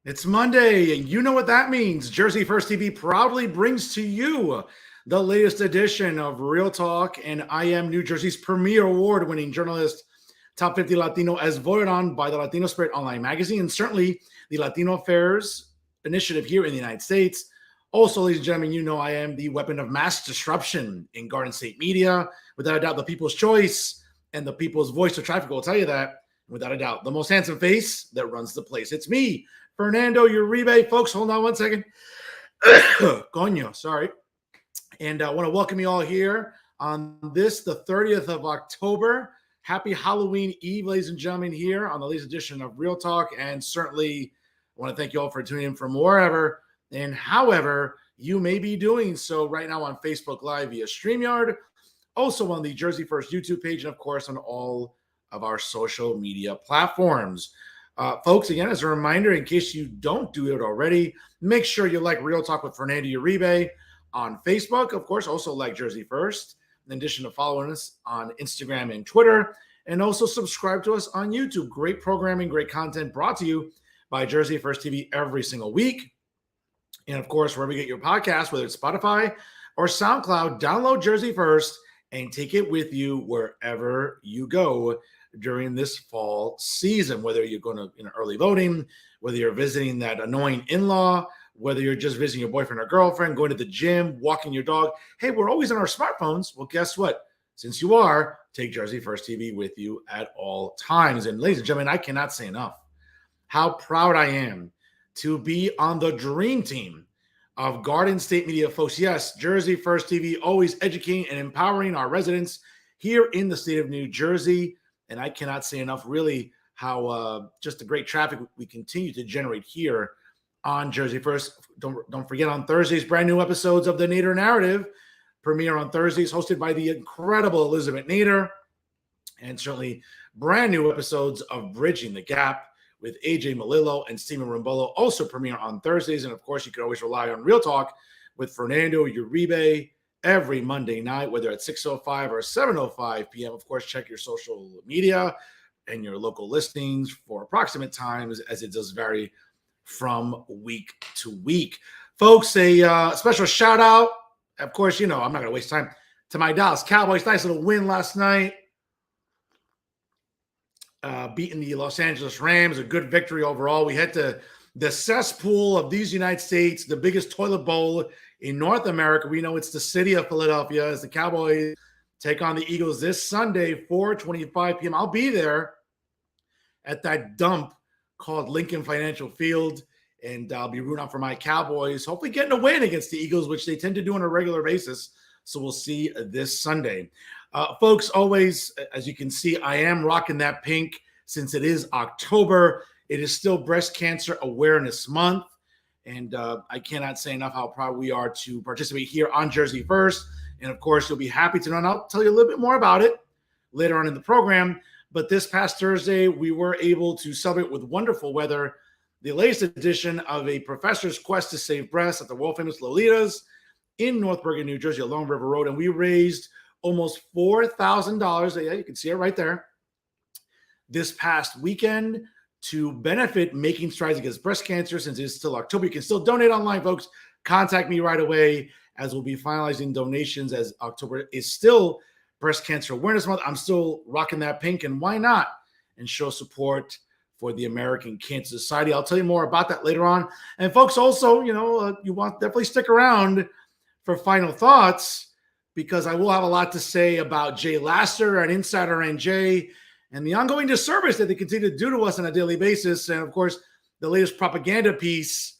It's Monday, and you know what that means. Jersey First TV proudly brings to you the latest edition of Real Talk, and I am New Jersey's premier award-winning journalist, Top 50 Latino, as voted on by the Latino Spirit Online magazine, and certainly the Latino Affairs Initiative here in the United States. Also, ladies and gentlemen, you know I am the weapon of mass disruption in Garden State media. Without a doubt, the people's choice and the people's voice of traffic will tell you that. Without a doubt, the most handsome face that runs the place. It's me, Fernando Uribe. Folks, hold on one second. Coño, sorry. And I want to welcome you all here on this, the 30th of October. Happy Halloween Eve, ladies and gentlemen, here on the latest edition of Real Talk. And certainly I want to thank you all for tuning in from wherever and however you may be doing so right now on Facebook Live via StreamYard, also on the Jersey First YouTube page, and of course on all of our social media platforms. Folks, again, as a reminder, in case you don't do it already, make sure you like Real Talk with Fernando Uribe on Facebook. Of course, also like Jersey First, in addition to following us on Instagram and Twitter, and also subscribe to us on YouTube. Great programming, great content brought to you by Jersey First TV every single week. And of course, wherever you get your podcast, whether it's Spotify or SoundCloud, download Jersey First and take it with you wherever you go during this fall season, whether you're going to early voting, whether you're visiting that annoying in-law, whether you're just visiting your boyfriend or girlfriend, going to the gym, walking your dog. Hey, we're always on our smartphones. Well, guess what? Since you are, take Jersey First TV with you at all times. And ladies and gentlemen, I cannot say enough how proud I am to be on the dream team of Garden State Media, folks. Yes, Jersey First TV, always educating and empowering our residents here in the state of New Jersey. And I cannot say enough, really, how just the great traffic we continue to generate here on Jersey First. Don't forget, on Thursdays, brand new episodes of the Nader Narrative premiere on Thursdays, hosted by the incredible Elizabeth Nader, and certainly brand new episodes of Bridging the Gap with AJ Malillo and Stephen Rimbolo also premiere on Thursdays. And of course, you can always rely on Real Talk with Fernando Uribe every Monday night, whether at 6:05 or 7:05 p.m. Of course, check your social media and your local listings for approximate times, as it does vary from week to week. Folks, a special shout out, of course, I'm not going to waste time, to my Dallas Cowboys. Nice little win last night. Beating the Los Angeles Rams, a good victory overall. We head to the cesspool of these United States, the biggest toilet bowl in North America. We know it's the city of Philadelphia, as the Cowboys take on the Eagles this Sunday, 4:25 p.m. I'll be there at that dump called Lincoln Financial Field, and I'll be rooting out for my Cowboys, hopefully getting a win against the Eagles, which they tend to do on a regular basis. So we'll see this Sunday. Folks, always, as you can see, I am rocking that pink since it is October. It is still Breast Cancer Awareness Month, and I cannot say enough how proud we are to participate here on Jersey First. And of course, you'll be happy to know, and I'll tell you a little bit more about it later on in the program. But this past Thursday, we were able to celebrate with wonderful weather the latest edition of a professor's quest to save breasts at the world-famous Lolitas in North Bergen, New Jersey, along River Road. And we raised almost $4,000. Yeah, you can see it right there. This past weekend to benefit Making Strides Against Breast Cancer. Since it's still October, you can still donate online, folks. Contact me right away, as we'll be finalizing donations, as October is still Breast Cancer Awareness Month. I'm still rocking that pink, and why not? And show support for the American Cancer Society. I'll tell you more about that later on. And folks, also, you want definitely stick around for final thoughts, because I will have a lot to say about Jay Laster and Insider NJ and the ongoing disservice that they continue to do to us on a daily basis. And of course, the latest propaganda piece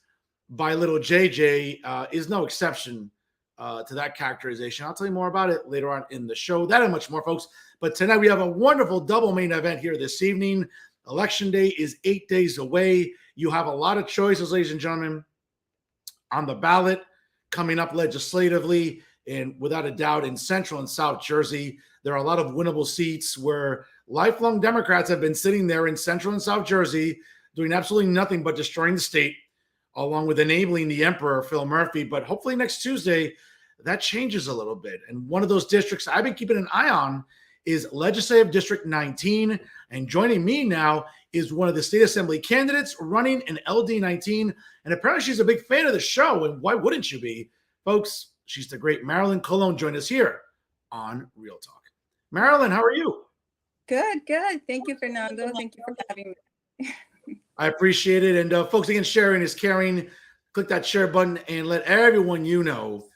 by little JJ is no exception to that characterization. I'll tell you more about it later on in the show. That and much more, folks. But tonight we have a wonderful double main event here this evening. Election Day is 8 days away. You have a lot of choices, ladies and gentlemen, on the ballot coming up legislatively. And without a doubt, in Central and South Jersey, there are a lot of winnable seats where lifelong Democrats have been sitting there in Central and South Jersey doing absolutely nothing but destroying the state, along with enabling the emperor, Phil Murphy. But hopefully next Tuesday, that changes a little bit. And one of those districts I've been keeping an eye on is Legislative District 19. And joining me now is one of the state assembly candidates running in LD19. And apparently she's a big fan of the show. And why wouldn't you be? Folks, she's the great Marilyn Colon. Join us here on Real Talk. Marilyn, how are you? Good, good. Thank you, Fernando. Thank you for having me. I appreciate it. And folks, again, sharing is caring. Click that share button and let everyone you know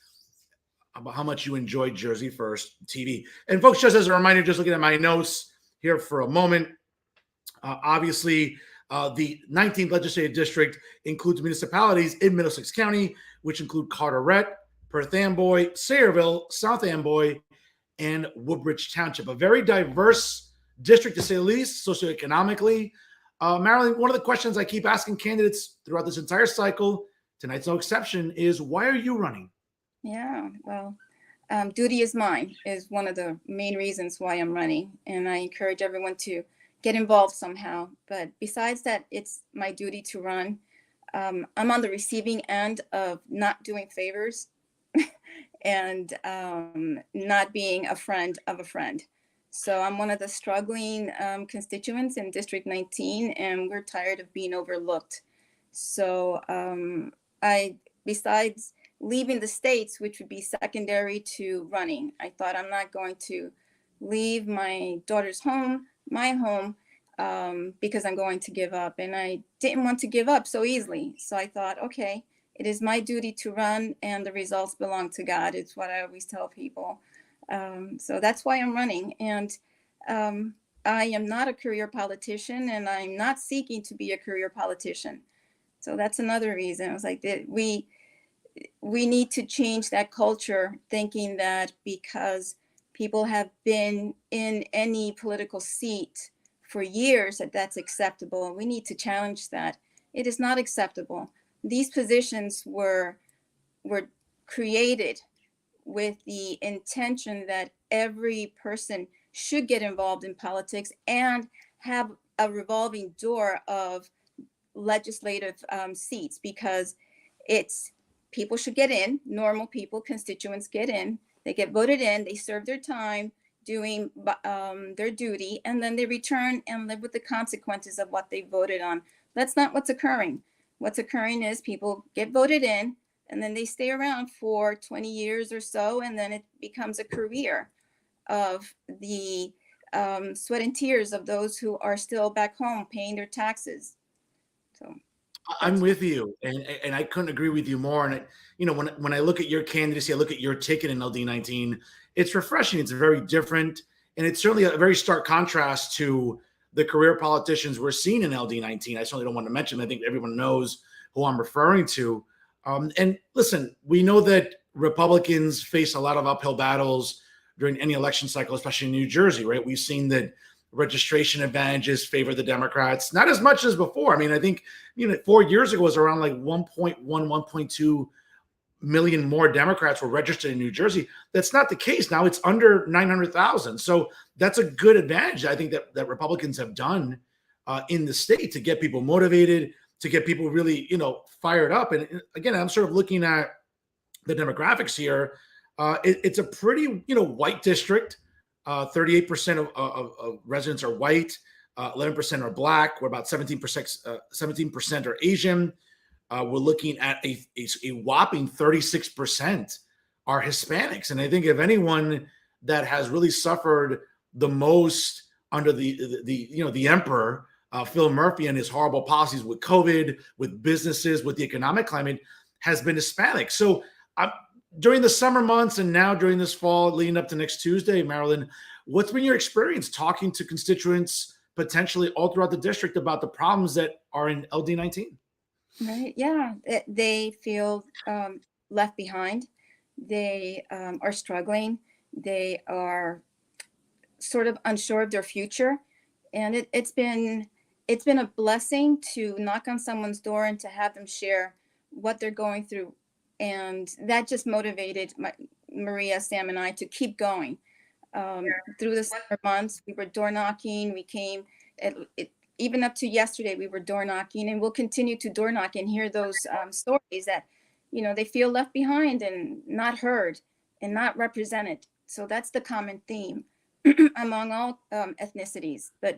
about how much you enjoyed Jersey First TV. And folks, just as a reminder, just looking at my notes here for a moment, obviously, the 19th Legislative District includes municipalities in Middlesex County, which include Carteret, Perth Amboy, Sayreville, South Amboy, and Woodbridge Township. A very diverse district, to say the least, socioeconomically. Marilyn, one of the questions I keep asking candidates throughout this entire cycle, tonight's no exception, is why are you running? Yeah, well, duty is mine is one of the main reasons why I'm running. And I encourage everyone to get involved somehow. But besides that, it's my duty to run. I'm on the receiving end of not doing favors and not being a friend of a friend. So I'm one of the struggling constituents in District 19, and we're tired of being overlooked. So besides leaving the states, which would be secondary to running, I thought I'm not going to leave my daughter's home, my home, because I'm going to give up. And I didn't want to give up so easily. So I thought, okay, it is my duty to run, and the results belong to God. It's what I always tell people. So that's why I'm running. And I am not a career politician, and I'm not seeking to be a career politician. So that's another reason. I was like, we need to change that culture, thinking that because people have been in any political seat for years, that's acceptable. We need to challenge that. It is not acceptable. These positions were created with the intention that every person should get involved in politics and have a revolving door of legislative seats, because it's people should get in, normal people, constituents get in, they get voted in, they serve their time doing their duty, and then they return and live with the consequences of what they voted on. That's not what's occurring. What's occurring is people get voted in, and then they stay around for 20 years or so, and then it becomes a career of the sweat and tears of those who are still back home paying their taxes. So I'm with you, and I couldn't agree with you more. And when I look at your candidacy, I look at your ticket in LD19. It's refreshing. It's very different, and it's certainly a very stark contrast to the career politicians we're seeing in LD19. I certainly don't want to mention them. I think everyone knows who I'm referring to. And listen, we know that Republicans face a lot of uphill battles during any election cycle, especially in New Jersey, right? We've seen that registration advantages favor the Democrats, not as much as before. I mean, I think 4 years ago it was around like 1.2 million more Democrats were registered in New Jersey. That's not the case now. It's under 900,000. So that's a good advantage, I think, that Republicans have done in the state to get people motivated, to get people really, fired up. And again, I'm sort of looking at the demographics here. It's a pretty, white district. 38% of residents are white, 11% are Black. We're about 17% are Asian. We're looking at a whopping 36% are Hispanics. And I think if anyone that has really suffered the most under the emperor, Phil Murphy, and his horrible policies with COVID, with businesses, with the economic climate, has been Hispanic. So during the summer months and now during this fall leading up to next Tuesday, Marilyn, what's been your experience talking to constituents potentially all throughout the district about the problems that are in LD19? Right. Yeah. They feel left behind. They are struggling. They are sort of unsure of their future. And it's been a blessing to knock on someone's door and to have them share what they're going through. And that just motivated Maria, Sam, and I to keep going. Through the summer months, we were door knocking. We came, even up to yesterday, we were door knocking, and we'll continue to door knock and hear those stories that, they feel left behind and not heard and not represented. So that's the common theme. among all ethnicities, but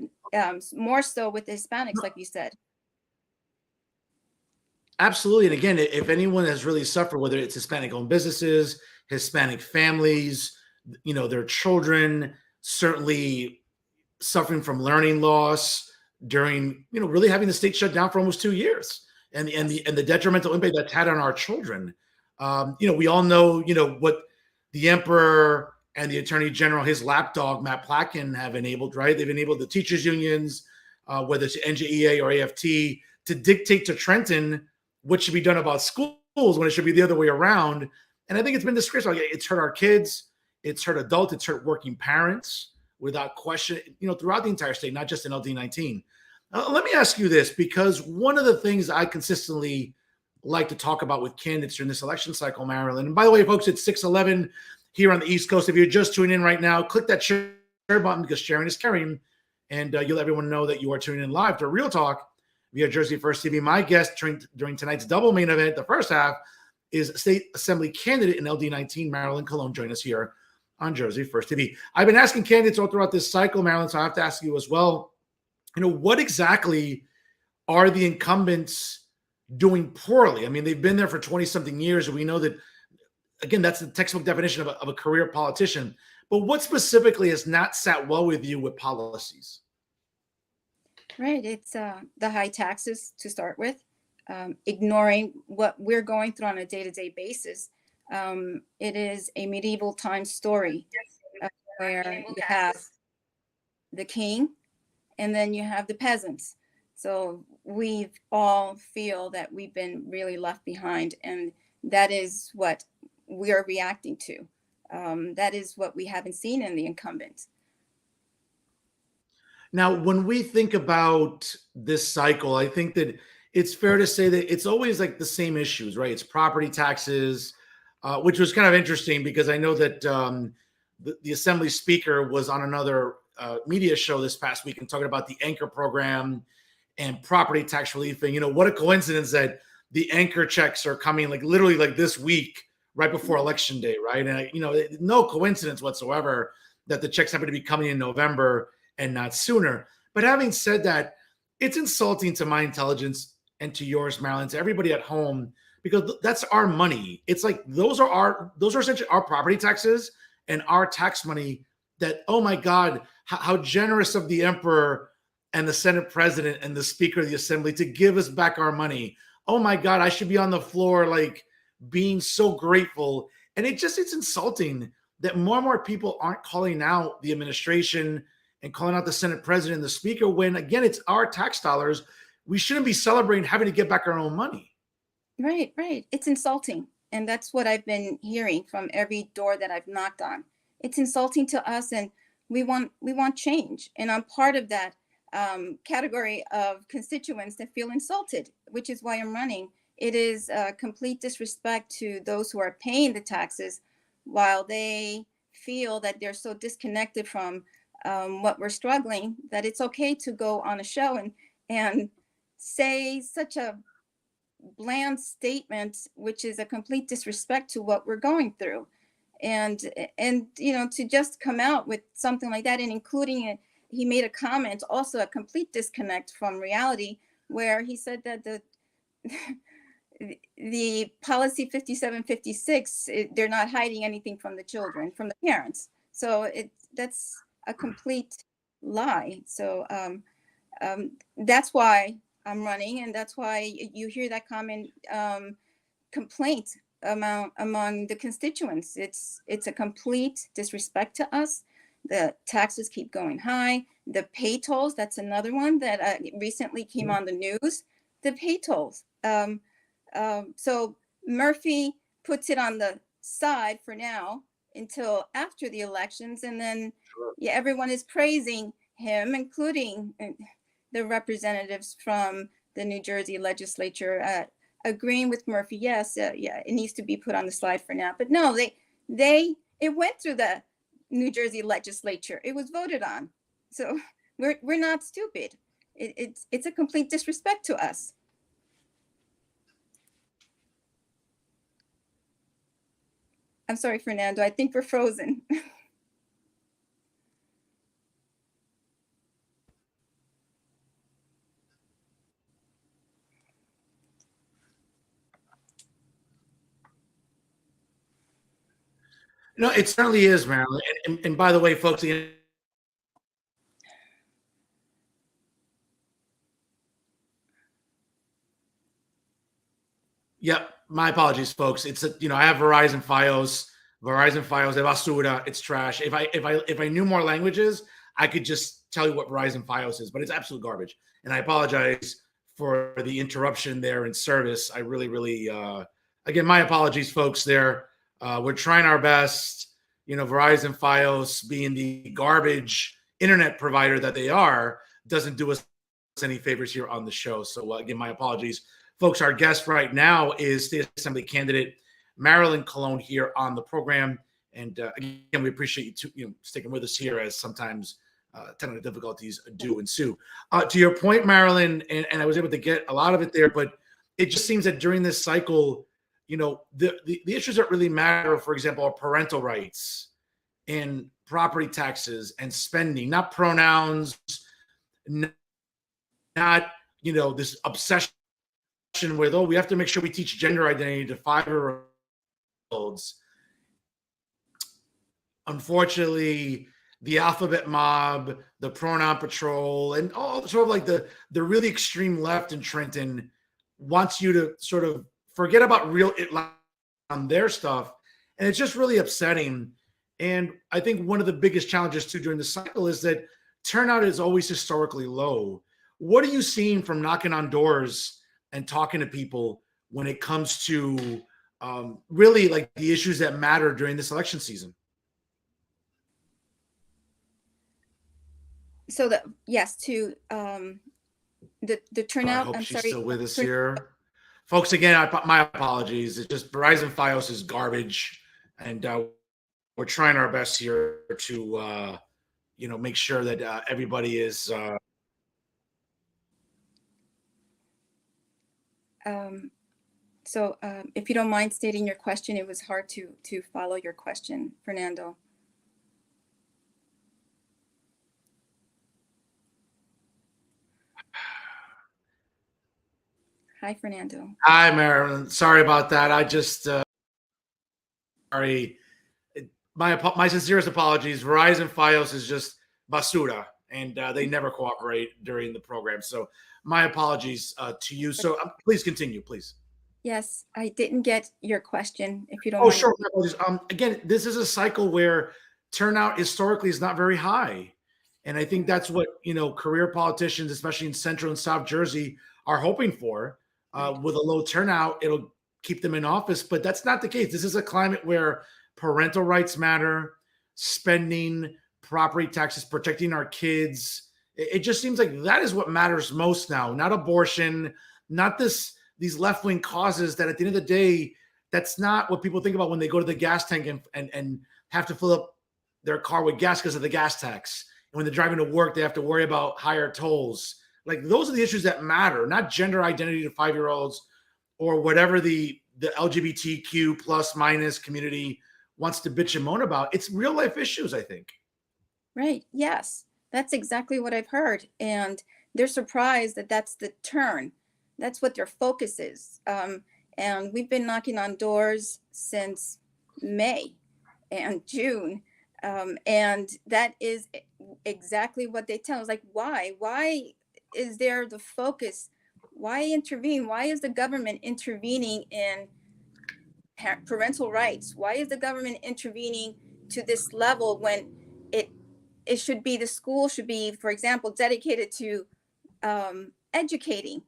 more so with the Hispanics, like you said. Absolutely. And again, if anyone has really suffered, whether it's Hispanic owned businesses, Hispanic families, their children, certainly suffering from learning loss during, really having the state shut down for almost 2 years, and the detrimental impact that's had on our children. We all know, what the emperor and the attorney general, his lapdog, Matt Platkin, have enabled, right? They've enabled the teachers unions, whether it's NJEA or AFT, to dictate to Trenton what should be done about schools when it should be the other way around. And I think it's been disgraceful. It's hurt our kids, it's hurt adults, it's hurt working parents without question, throughout the entire state, not just in LD19. Let me ask you this, because one of the things I consistently like to talk about with candidates during this election cycle, Marilyn, and by the way, folks, it's 6:11 here on the East Coast. If you're just tuning in right now, click that share button, because sharing is caring, and you'll let everyone know that you are tuning in live to Real Talk via Jersey First TV. My guest during tonight's double main event, the first half, is State Assembly candidate in LD19, Marilyn Colon. Join us here on Jersey First TV. I've been asking candidates all throughout this cycle, Marilyn, so I have to ask you as well, what exactly are the incumbents doing poorly? I mean, they've been there for 20-something years, and we know that, again, that's the textbook definition of a career politician. But what specifically has not sat well with you with policies? Right. It's the high taxes to start with, ignoring what we're going through on a day-to-day basis. It is a medieval time story where you have the king and then you have the peasants. So we all feel that we've been really left behind, and that is what we are reacting to. That is what we haven't seen in the incumbents. Now, when we think about this cycle, I think that it's fair to say that it's always like the same issues, right? It's property taxes, which was kind of interesting because I know that the Assembly Speaker was on another media show this past week and talking about the Anchor program and property tax relief. And, what a coincidence that the Anchor checks are coming like literally like this week, right before Election Day, right? And, no coincidence whatsoever that the checks happen to be coming in November and not sooner. But having said that, it's insulting to my intelligence and to yours, Marilyn, to everybody at home, because that's our money. It's like those are essentially our property taxes and our tax money that, oh my God, how generous of the emperor and the Senate president and the Speaker of the Assembly to give us back our money. Oh my God, I should be on the floor like being so grateful. And it's insulting that more and more people aren't calling out the administration and calling out the Senate president and the Speaker when, again, it's our tax dollars. We shouldn't be celebrating having to get back our own money. Right. It's insulting. And that's what I've been hearing from every door that I've knocked on. It's insulting to us, and we want change. And I'm part of that category of constituents that feel insulted, which is why I'm running. It is a complete disrespect to those who are paying the taxes, while they feel that they're so disconnected from what we're struggling, that it's okay to go on a show and say such a bland statement, which is a complete disrespect to what we're going through. And to just come out with something like that, and including it, he made a comment, also a complete disconnect from reality, where he said that the policy 5756, they're not hiding anything from the children, from the parents. So that's a complete lie. So that's why I'm running, and that's why you hear that common complaint among the constituents. It's a complete disrespect to us. The taxes keep going high. The pay tolls, that's another one that recently came on the news. The pay tolls. So Murphy puts it on the side for now until after the elections, and then everyone is praising him, including the representatives from the New Jersey legislature, agreeing with Murphy. Yes, it needs to be put on the slide for now. But no, it went through the New Jersey legislature. It was voted on. So we're not stupid. It's a complete disrespect to us. I'm sorry, Fernando. I think we're frozen. No, it certainly is, Marilyn. And by the way, folks, yep, my apologies, folks. It's I have Verizon Fios. Verizon Fios de basura. It's trash. If I knew more languages, I could just tell you what Verizon Fios is, but it's absolute garbage. And I apologize for the interruption there in service. I really again, my apologies, folks. There, we're trying our best. Verizon Fios, being the garbage internet provider that they are, doesn't do us any favors here on the show. So again, my apologies. Folks, our guest right now is State Assembly candidate Marilyn Colon here on the program. And again, we appreciate you sticking with us here, as sometimes technical difficulties do ensue. To your point, Marilyn, and I was able to get a lot of it there, but it just seems that during this cycle, the issues that really matter, for example, are parental rights and property taxes and spending, not pronouns, not this obsession with, we have to make sure we teach gender identity to 5-year-olds. Unfortunately, the alphabet mob, the pronoun patrol, and all sort of like the really extreme left in Trenton wants you to sort of forget about real on their stuff. And it's just really upsetting. And I think one of the biggest challenges too during the cycle is that turnout is always historically low. What are you seeing from knocking on doors and talking to people when it comes to really like the issues that matter during this election season? So the turnout. I hope I'm she's sorry. still with us here. Folks, again, my apologies. It's just Verizon Fios is garbage, and we're trying our best here to make sure that everybody is if you don't mind stating your question, it was hard to follow your question, Fernando. Hi, Fernando. Hi, Marilyn. Sorry about that. I just sorry. My sincerest apologies. Verizon Fios is just basura, and they never cooperate during the program. So my apologies to you. So please continue, please. Yes, I didn't get your question. If you don't Oh, mind. sure. Again, this is a cycle where turnout historically is not very high. And I think that's what, career politicians, especially in Central and South Jersey, are hoping for. With a low turnout, it'll keep them in office. But that's not the case. This is a climate where parental rights matter, spending, property taxes, protecting our kids. It just seems like that is what matters most now, not abortion, not these left-wing causes that at the end of the day, that's not what people think about when they go to the gas tank and have to fill up their car with gas because of the gas tax. And when they're driving to work, they have to worry about higher tolls. Like, those are the issues that matter, not gender identity to 5-year-olds or whatever the LGBTQ plus minus community wants to bitch and moan about. It's real life issues, I think. Right. Yes, that's exactly what I've heard. And they're surprised that that's the turn. That's what their focus is. And we've been knocking on doors since May and June. And that is exactly what they tell us. Like, why? Why is there the focus? Why intervene? Why is the government intervening in parental rights? Why is the government intervening to this level when it should be, the school should be, for example, dedicated to educating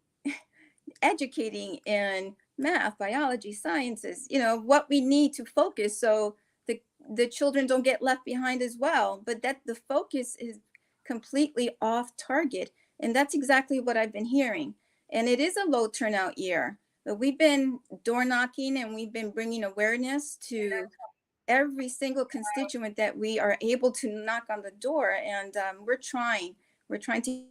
in math, biology, sciences, what we need to focus so the children don't get left behind as well. But that the focus is completely off target. And that's exactly what I've been hearing. And it is a low turnout year, but we've been door knocking and we've been bringing awareness to every single constituent that we are able to knock on the door. And we're trying to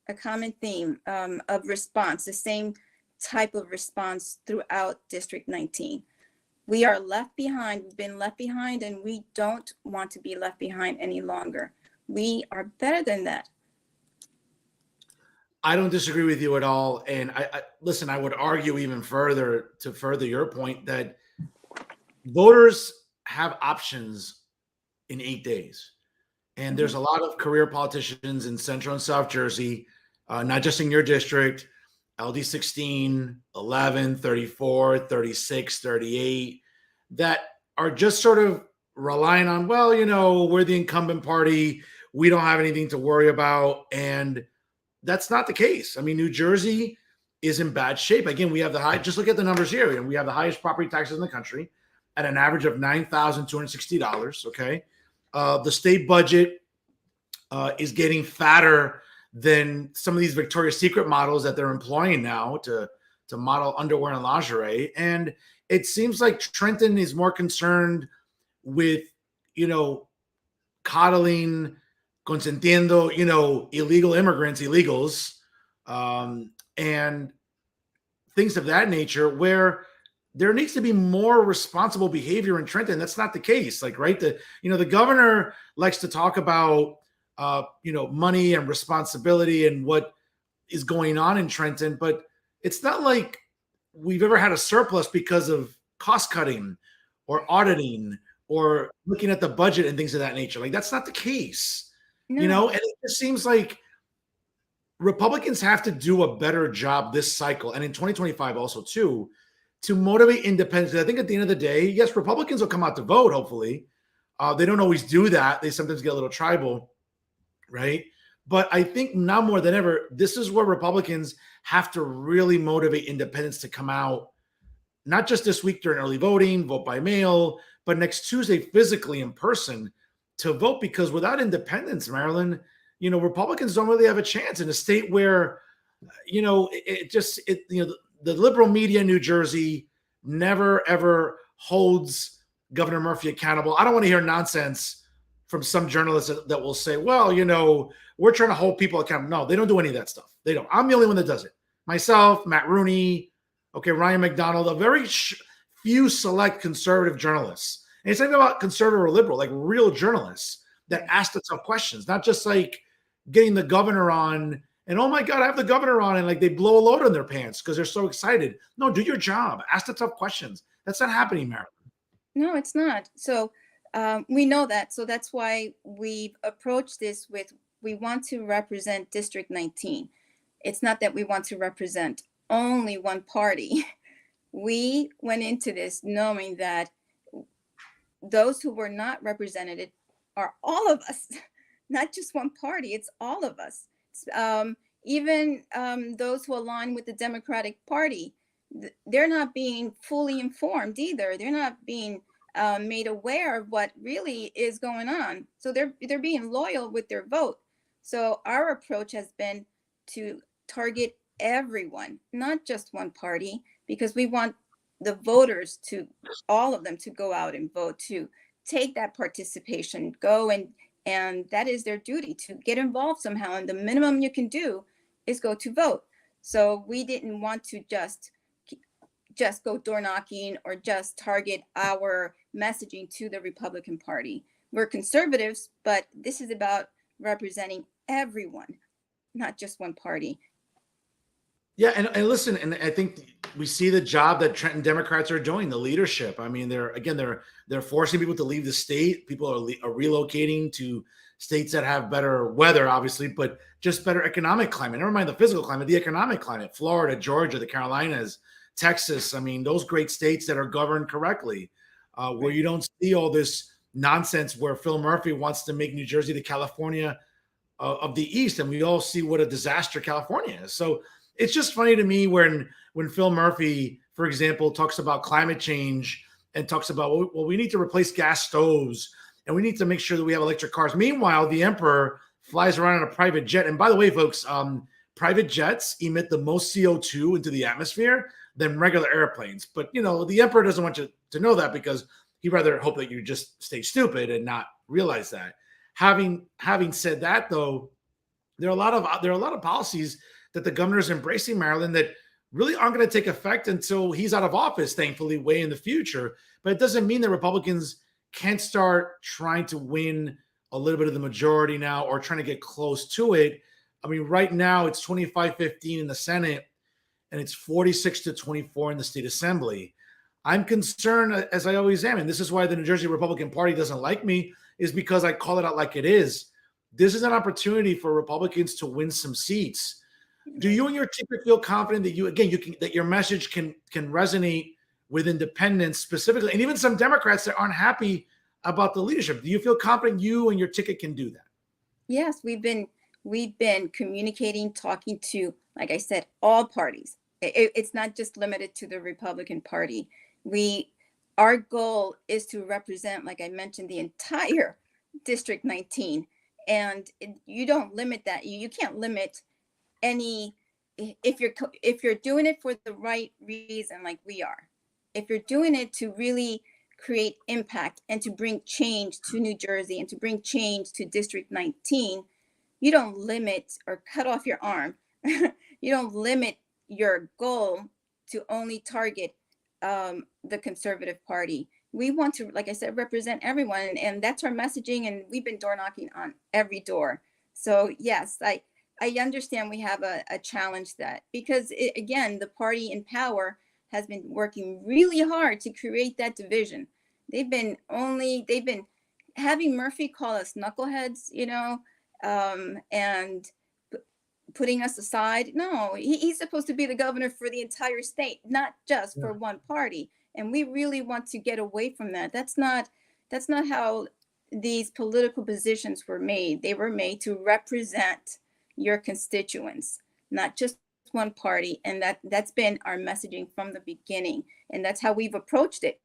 a common theme of response, the same type of response throughout District 19. We are left behind. We've been left behind, and we don't want to be left behind any longer. We are better than that. I don't disagree with you at all. And I listen, I would argue even further to further your point that voters have options in 8 days. And Mhm. there's a lot of career politicians in Central and South Jersey, not just in your district, LD 16, 11, 34, 36, 38, that are just sort of relying on, well, we're the incumbent party. We don't have anything to worry about. And that's not the case. I mean, New Jersey is in bad shape. Again, we have just look at the numbers here. And we have the highest property taxes in the country at an average of $9,260. Okay. The state budget is getting fatter than some of these Victoria's Secret models that they're employing now to model underwear and lingerie. And it seems like Trenton is more concerned with, coddling, consentiendo, illegal immigrants, illegals, and things of that nature, where there needs to be more responsible behavior in Trenton. That's not the case. Like, right, the governor likes to talk about money and responsibility and what is going on in Trenton, but it's not like we've ever had a surplus because of cost cutting or auditing or looking at the budget and things of that nature. Like, that's not the case, No, and it just seems like Republicans have to do a better job this cycle and in 2025 also too, to motivate independents. I think at the end of the day, yes, Republicans will come out to vote, hopefully. They don't always do that. They sometimes get a little tribal, right? But I think now more than ever, this is where Republicans have to really motivate independents to come out, not just this week during early voting, vote by mail, but next Tuesday physically in person to vote. Because without independents, Maryland, Republicans don't really have a chance in a state where, the liberal media in New Jersey never ever holds Governor Murphy accountable. I don't want to hear nonsense from some journalists that will say, well, we're trying to hold people accountable. No, they don't do any of that stuff. They don't. I'm the only one that does it. Myself, Matt Rooney, okay, Ryan McDonald, a very few select conservative journalists. And it's not even about conservative or liberal, like real journalists that ask the tough questions, not just like getting the governor on and, oh my God, I have the governor on, and like they blow a load in their pants because they're so excited. No, do your job. Ask the tough questions. That's not happening, Maryland. no, it's not. So we know that. So that's why we've approached this with, we want to represent District 19. It's not that we want to represent only one party. We went into this knowing that those who were not represented are all of us, not just one party. It's all of us. Even those who align with the Democratic Party, they're not being fully informed either. They're not being made aware of what really is going on. So they're being loyal with their vote. So our approach has been to target everyone, not just one party, because we want the voters to, all of them, to go out and vote, to take that participation, go and that is their duty, to get involved somehow. And the minimum you can do is go to vote. So we didn't want to just go door knocking or just target our messaging to the Republican Party. We're conservatives, but this is about representing everyone, not just one party. Yeah, and listen, and I think we see the job that Trenton Democrats are doing, the leadership. I mean, they're forcing people to leave the state. People are relocating to states that have better weather, obviously, but just better economic climate. Never mind the physical climate, the economic climate. Florida, Georgia, the Carolinas, Texas. I mean, those great states that are governed correctly, where you don't see all this nonsense where Phil Murphy wants to make New Jersey the California of the East, and we all see what a disaster California is. So it's just funny to me when Phil Murphy, for example, talks about climate change and talks about, well, we need to replace gas stoves and we need to make sure that we have electric cars. Meanwhile, the emperor flies around in a private jet. And by the way, folks, private jets emit the most CO2 into the atmosphere than regular airplanes. But, the emperor doesn't want you to know that because he'd rather hope that you just stay stupid and not realize that. Having said that, though, there are a lot of policies that the governor is embracing, Maryland, that really aren't going to take effect until he's out of office, thankfully, way in the future. But it doesn't mean that Republicans can't start trying to win a little bit of the majority now or trying to get close to it I mean, right now it's 25-15 in the Senate, and it's 46-24 in the state assembly. I'm concerned, as I always am, and this is why the New Jersey Republican Party doesn't like me, is because I call it out like it is. This is an opportunity for Republicans to win some seats. Do you and your ticket feel confident that that your message can resonate with independents specifically, and even some Democrats that aren't happy about the leadership? Do you feel confident you and your ticket can do that? Yes, we've been communicating, talking to, like I said, all parties. It's not just limited to the Republican Party. Our goal is to represent, like I mentioned, the entire District 19, and you don't limit that. You can't limit any, if you're doing it for the right reason, like we are. If you're doing it to really create impact and to bring change to New Jersey and to bring change to District 19, you don't limit or cut off your arm. You don't limit your goal to only target the Conservative Party. We want to, like I said, represent everyone, and that's our messaging, and we've been door knocking on every door. So yes, I understand we have a challenge that, because again, the party in power has been working really hard to create that division. They've been having Murphy call us knuckleheads, and putting us aside. No, he's supposed to be the governor for the entire state, not just for one party. And we really want to get away from that. That's not how these political positions were made. They were made to represent your constituents, not just one party. And that's been our messaging from the beginning. And that's how we've approached it.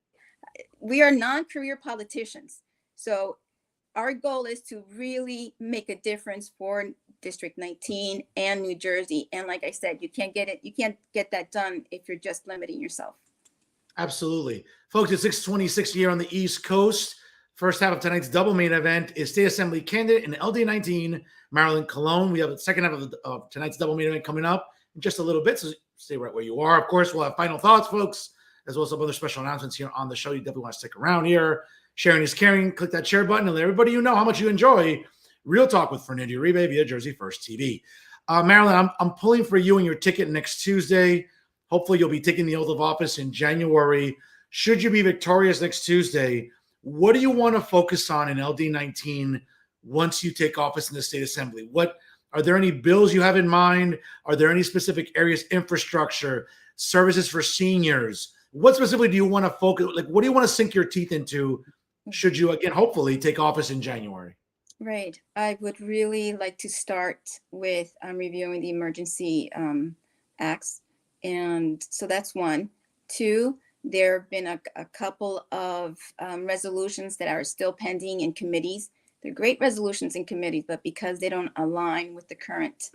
We are non-career politicians. So our goal is to really make a difference for District 19 and New Jersey. And like I said, you can't get that done if you're just limiting yourself. Absolutely. Folks, it's 6:26 here on the East Coast. First half of tonight's double main event is State Assembly candidate in LD19, Maryland Cologne. We have the second half of tonight's double main event coming up in just a little bit, so stay right where you are. Of course, we'll have final thoughts, folks, as well as some other special announcements here on the show. You definitely want to stick around here. Sharing is caring. Click that share button and let everybody you know how much you enjoy Real Talk with Fernando Uribe via Jersey First TV. Marilyn, I'm pulling for you and your ticket next Tuesday. Hopefully you'll be taking the oath of office in January. Should you be victorious next Tuesday, what do you want to focus on in LD19 once you take office in the state assembly? Are there any bills you have in mind? Are there any specific areas, infrastructure, services for seniors? What specifically do you want to focus? Like, what do you want to sink your teeth into should you, again, hopefully take office in January? Right. I would really like to start with reviewing the emergency acts. And so that's one. Two, there have been a couple of resolutions that are still pending in committees. They're great resolutions in committees, but because they don't align with the current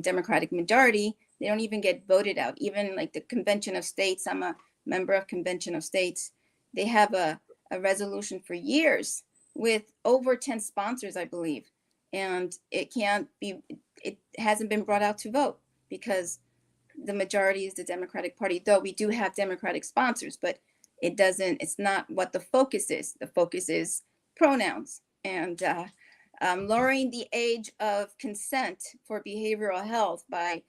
Democratic majority, they don't even get voted out. Even like the Convention of States, I'm a member of Convention of States. They have a resolution for years with over 10 sponsors, I believe. And it hasn't been brought out to vote because the majority is the Democratic Party, though we do have Democratic sponsors, but it's not what the focus is. The focus is pronouns and lowering the age of consent for behavioral health by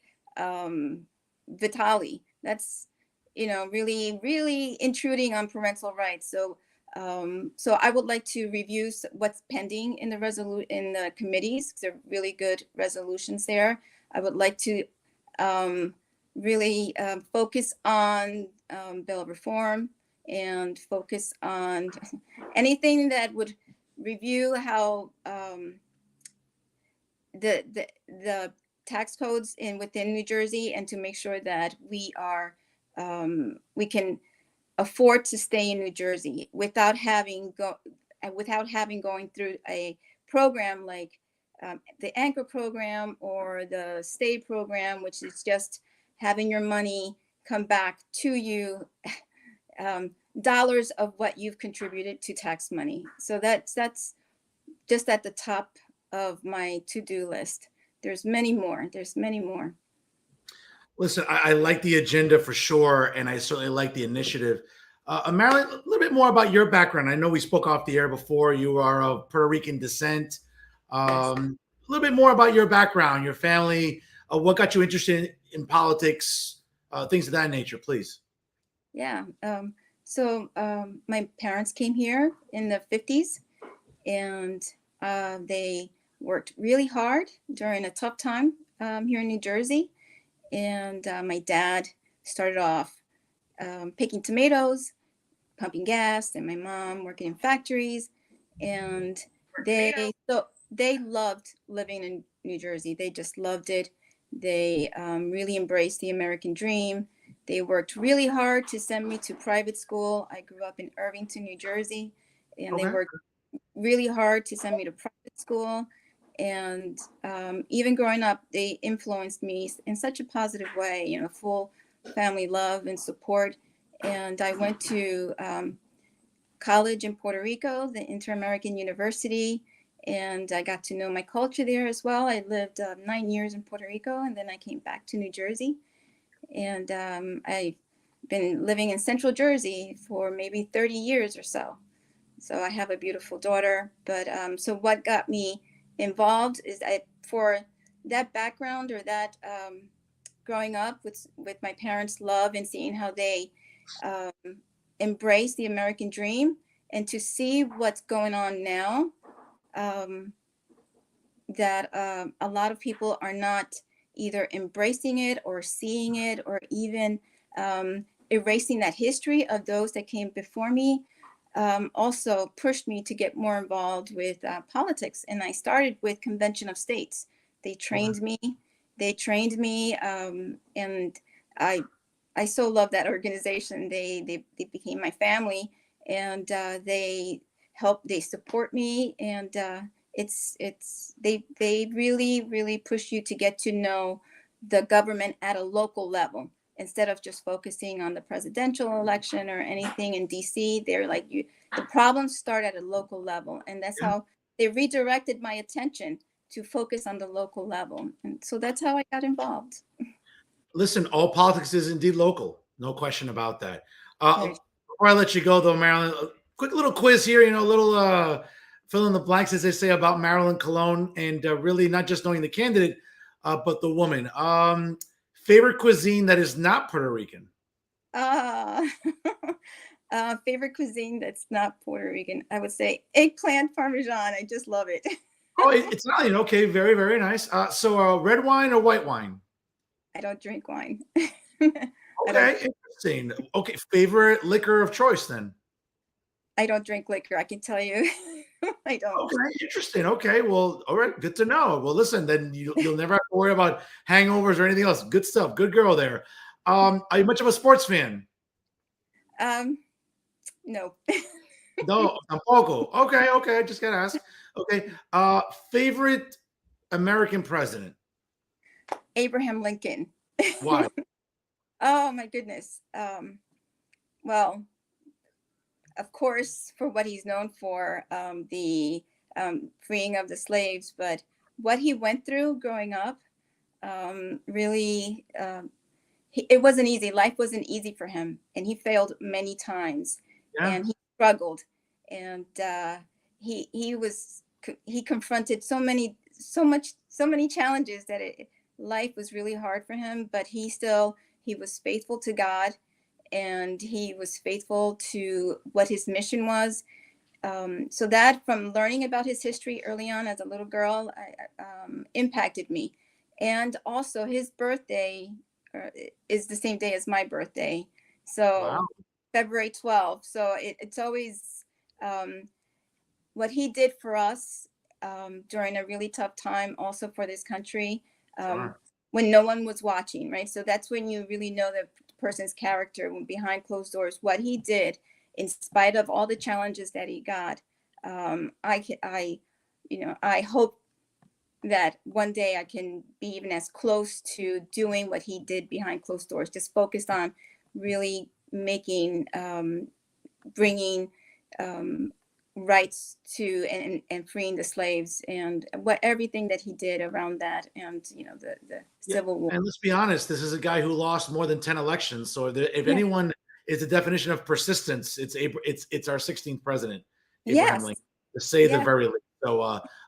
Vitali. That's, really, really intruding on parental rights. So I would like to review what's pending in the committees. They're really good resolutions there. I would like to really focus on bill reform and focus on anything that would review how the tax codes within New Jersey, and to make sure that we can afford to stay in New Jersey without having going through a program like the Anchor program or the Stay program, which is just having your money come back to you, dollars of what you've contributed to tax money. So that's just at the top of my to-do list. There's many more. Listen, I like the agenda for sure, and I certainly like the initiative. Marilyn, a little bit more about your background. I know we spoke off the air before. You are of Puerto Rican descent. A little bit more about your background, your family, what got you interested in politics, things of that nature, please. Yeah. My parents came here in the 50s, and they worked really hard during a tough time here in New Jersey. And my dad started off picking tomatoes, pumping gas, and my mom working in factories. And they loved living in New Jersey. They just loved it. They really embraced the American dream. They worked really hard to send me to private school. I grew up in Irvington, New Jersey, and they Okay. worked really hard to send me to private school. And even growing up, they influenced me in such a positive way, full family love and support. And I went to college in Puerto Rico, the Inter-American University, and I got to know my culture there as well. I lived 9 years in Puerto Rico, and then I came back to New Jersey. And I've been living in Central Jersey for maybe 30 years or so. So I have a beautiful daughter. But so what got me involved is for that background, or that growing up with my parents' love and seeing how they embrace the American dream, and to see what's going on now, that a lot of people are not either embracing it or seeing it, or even erasing that history of those that came before me, also pushed me to get more involved with politics. And I started with Convention of States. They trained me. And I so love that organization. They became my family, and they support me, and they really push you to get to know the government at a local level, instead of just focusing on the presidential election or anything in DC. They're like, the problems start at a local level, and that's how they redirected my attention to focus on the local level. And so that's how I got involved. Listen, all politics is indeed local. No question about that. Right. Before I let you go, though, Marilyn, a quick little quiz here, a little fill in the blanks, as they say, about Marilyn Colon, and really not just knowing the candidate, but the woman. Favorite cuisine that is not Puerto Rican? Favorite cuisine that's not Puerto Rican, I would say eggplant parmesan. I just love it. Oh, it's Italian. Okay, very, very nice. So red wine or white wine? I don't drink wine. Okay, interesting. Okay, favorite liquor of choice then? I don't drink liquor, I can tell you. I don't. Okay, interesting. Okay, well, all right, good to know. Well, listen, then you'll never have to worry about hangovers or anything else. Good stuff. Good girl there. Are you much of a sports fan? No. No, tampoco. Okay. I just gotta ask. Okay. Favorite American president? Abraham Lincoln. Why? Oh my goodness. Well, of course, for what he's known for, the freeing of the slaves, but what he went through growing up, really, it wasn't easy. Life wasn't easy for him, and he failed many times, Yeah. and he struggled, and he confronted so many challenges that life was really hard for him. But he was faithful to God, and he was faithful to what his mission was. So that, from learning about his history early on as a little girl, impacted me. And also, his birthday is the same day as my birthday. So Wow. February 12th. So it's always what he did for us during a really tough time, also for this country, Sure. when no one was watching, right? So that's when you really know the person's character, when behind closed doors, what he did in spite of all the challenges that he got. I hope that one day I can be even as close to doing what he did behind closed doors, just focused on really bringing rights to and freeing the slaves, and everything that he did around that, and the Civil War. And let's be honest, this is a guy who lost more than 10 elections. So if Yeah. anyone is the definition of persistence, it's our 16th president, Abraham Yes. Lincoln, to say the Yeah. very least. So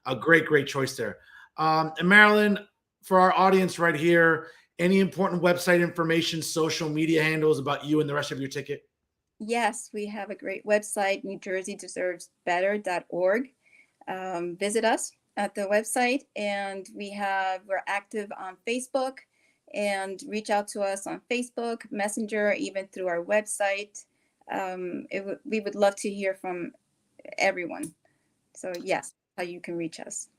a great choice there. And Marilyn, for our audience right here, any important website information, social media handles about you and the rest of your ticket? Yes, we have a great website, NewJerseyDeservesBetter.org. Visit us at the website, and we're active on Facebook, and reach out to us on Facebook, Messenger, even through our website. We would love to hear from everyone. So yes, how you can reach us.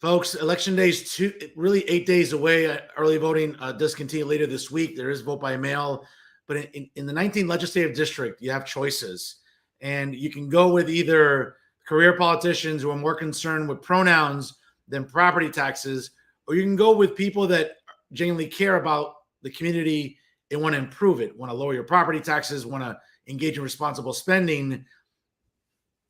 Folks, election day is really 8 days away. Early voting does continue later this week. There is vote by mail. But in the 19th legislative district, you have choices. And you can go with either career politicians who are more concerned with pronouns than property taxes, or you can go with people that genuinely care about the community and want to improve it, want to lower your property taxes, want to engage in responsible spending.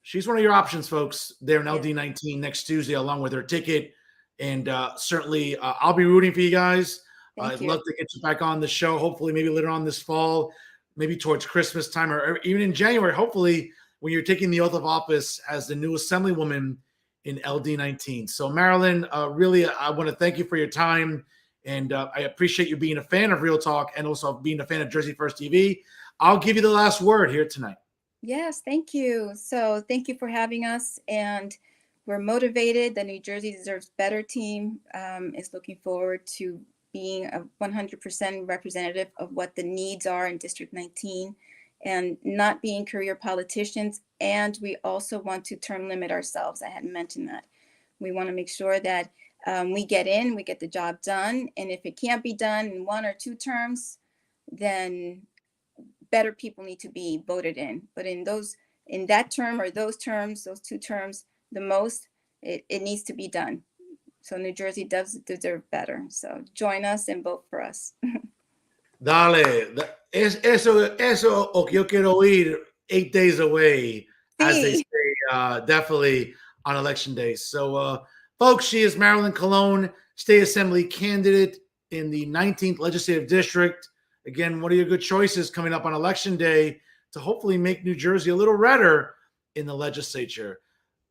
She's one of your options, folks, there in LD19 next Tuesday, along with her ticket. And certainly, I'll be rooting for you guys. I'd love to get you back on the show, hopefully maybe later on this fall, maybe towards Christmas time, or even in January, hopefully, when you're taking the oath of office as the new Assemblywoman in LD19. So, Marilyn, really, I want to thank you for your time. And I appreciate you being a fan of Real Talk and also being a fan of Jersey First TV. I'll give you the last word here tonight. Yes, thank you. So thank you for having us. And we're motivated. The New Jersey Deserves Better team is looking forward to being a 100% representative of what the needs are in District 19 and not being career politicians. And we also want to term limit ourselves. I hadn't mentioned that. We want to make sure that we get the job done. And if it can't be done in 1 or 2 terms, then better people need to be voted in. But in that term or those terms, those 2 terms, the most, it needs to be done. So New Jersey does deserve better. So join us and vote for us. Dale, eso o que yo quiero oír 8 days away, as they say, definitely on election day. So, folks, she is Marilyn Colon, State Assembly candidate in the 19th Legislative District. Again, one of your good choices coming up on election day to hopefully make New Jersey a little redder in the legislature.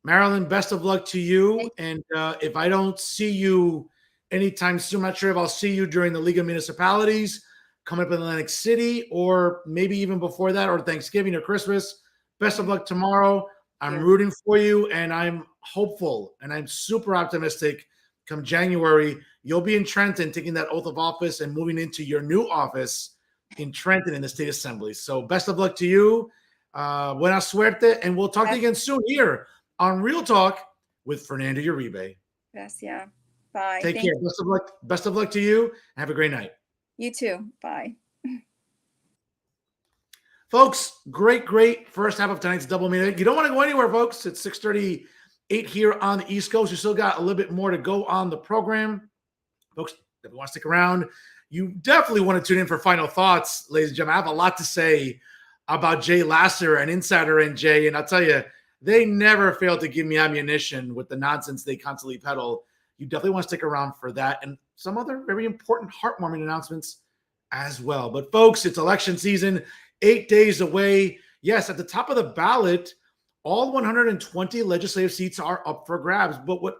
Marilyn, best of luck to you. And if I don't see you anytime soon, I'm not sure if I'll see you during the League of Municipalities coming up in Atlantic City, or maybe even before that, or Thanksgiving or Christmas. Best of luck tomorrow. I'm rooting for you, and I'm hopeful, and I'm super optimistic. Come January, you'll be in Trenton taking that oath of office and moving into your new office in Trenton in the State Assembly. So best of luck to you. Buena suerte, and we'll talk to you again soon here on Real Talk with Fernando Uribe. Gracias. Bye. Take care. Best of luck. Best of luck to you. Have a great night. You too. Bye. Folks, great first half of tonight's double meeting. You don't want to go anywhere, folks. It's 6:38 here on the East Coast. You still got a little bit more to go on the program. Folks, if you want to stick around, you definitely want to tune in for final thoughts, ladies and gentlemen. I have a lot to say about Jay Lasser and Insider NJ, and I'll tell you, they never fail to give me ammunition with the nonsense they constantly peddle. You definitely want to stick around for that and some other very important, heartwarming announcements as well. But folks, it's election season, 8 days away. Yes, at the top of the ballot, all 120 legislative seats are up for grabs. But what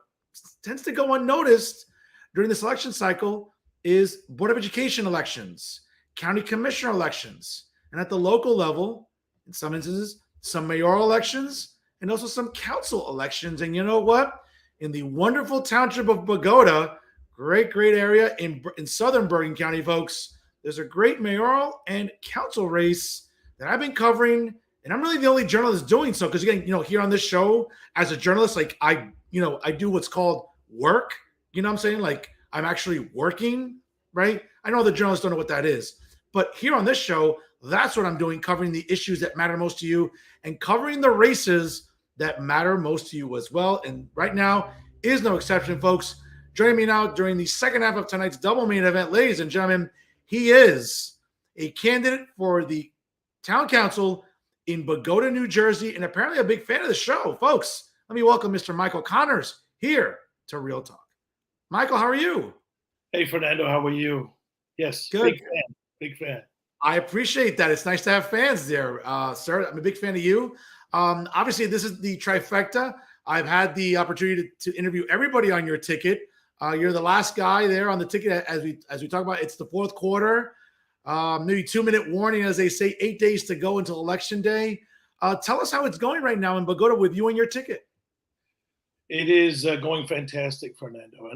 tends to go unnoticed during this election cycle is Board of Education elections, county commissioner elections, and at the local level, in some instances, some mayoral elections, and also some council elections. And you know what? In the wonderful township of Bogota, great area in southern Bergen County, folks, there's a great mayoral and council race that I've been covering, and I'm really the only journalist doing so. Because again, here on this show, as a journalist, like I do what's called work. You know what I'm saying? Like I'm actually working, right? I know the journalists don't know what that is, but here on this show, that's what I'm doing, covering the issues that matter most to you and covering the races that matter most to you as well. And right now is no exception, folks. Joining me now during the second half of tonight's double main event, ladies and gentlemen, he is a candidate for the town council in Bogota, New Jersey, and apparently a big fan of the show. Folks, let me welcome Mr. Michael Connors here to Real Talk. Michael, how are you? Hey, Fernando, how are you? Yes, good. Big fan. I appreciate that. It's nice to have fans there, sir. I'm a big fan of you. Obviously, this is the trifecta. I've had the opportunity to interview everybody on your ticket. You're the last guy there on the ticket as we talk about. It's the fourth quarter, maybe 2-minute warning, as they say, 8 days to go until election day. Tell us how it's going right now in Bogota with you and your ticket. It is going fantastic, Fernando.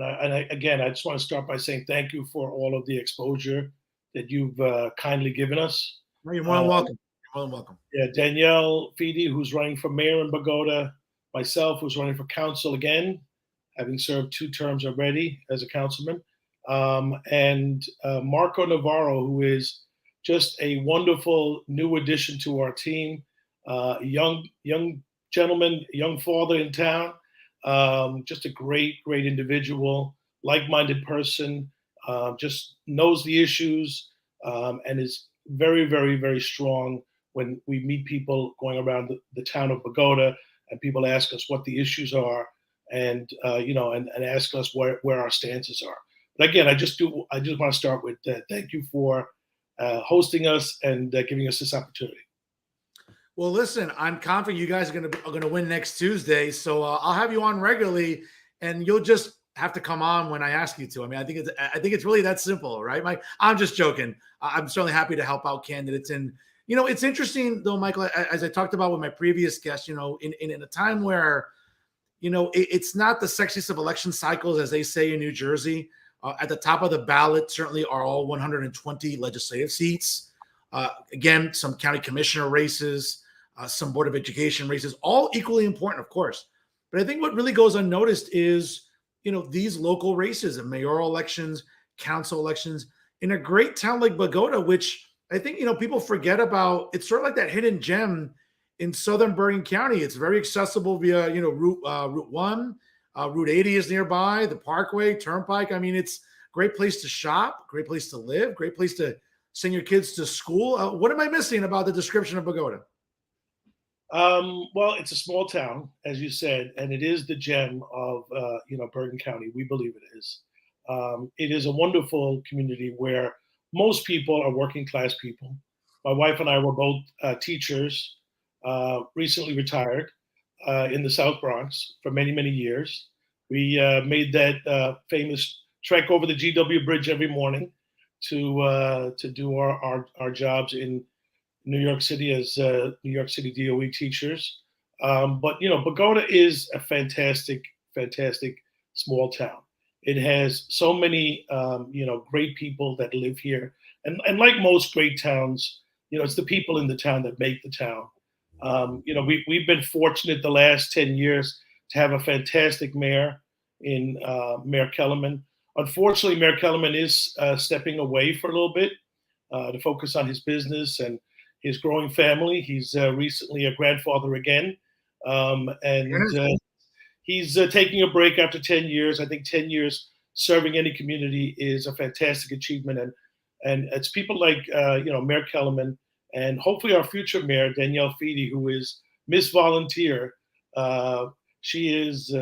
Again, I just want to start by saying thank you for all of the exposure that you've kindly given us. Well, you're more than welcome. You're more than welcome. Yeah, Danielle Fidi, who's running for mayor in Bogota, myself, who's running for council again, having served 2 terms already as a councilman, and Marco Navarro, who is just a wonderful new addition to our team, young gentleman, young father in town, just a great individual, like-minded person, just knows the issues, and is very, very, very strong when we meet people going around the town of Bogota and people ask us what the issues are, and and ask us where our stances are. But again, I just want to start with thank you for hosting us and giving us this opportunity. Well, listen, I'm confident you guys are gonna win next Tuesday, so I'll have you on regularly, and you'll just have to come on when I ask you to. I mean, I think it's really that simple, right? I'm just joking. I'm certainly happy to help out candidates, and it's interesting though, Michael, as I talked about with my previous guest. In a time where it's not the sexiest of election cycles, as they say in New Jersey. At the top of the ballot certainly are all 120 legislative seats. Again, some county commissioner races, some board of education races, all equally important, of course. But I think what really goes unnoticed is, these local races and mayoral elections, council elections in a great town like Bogota, which I think, people forget about. It's sort of like that hidden gem in southern Bergen County. It's very accessible via, Route 1, Route 80 is nearby, the Parkway, Turnpike. I mean, it's a great place to shop, great place to live, great place to send your kids to school. What am I missing about the description of Bogota? Well, it's a small town, as you said, and it is the gem of Bergen County. We believe it is. It is a wonderful community where most people are working class people. My wife and I were both teachers, recently retired in the South Bronx for many, many years. We made that famous trek over the GW Bridge every morning to do our jobs in New York City as New York City DOE teachers. But Bogota is a fantastic small town. It has so many great people that live here, and like most great towns, it's the people in the town that make the town. We've been fortunate the last 10 years to have a fantastic mayor in Mayor Kellerman. Unfortunately, Mayor Kellerman is stepping away for a little bit to focus on his business and his growing family. He's recently a grandfather again, and he's taking a break after 10 years. I think 10 years serving any community is a fantastic achievement, and it's people like Mayor Kellerman and hopefully our future mayor Danielle Fidi, who is Miss Volunteer. She is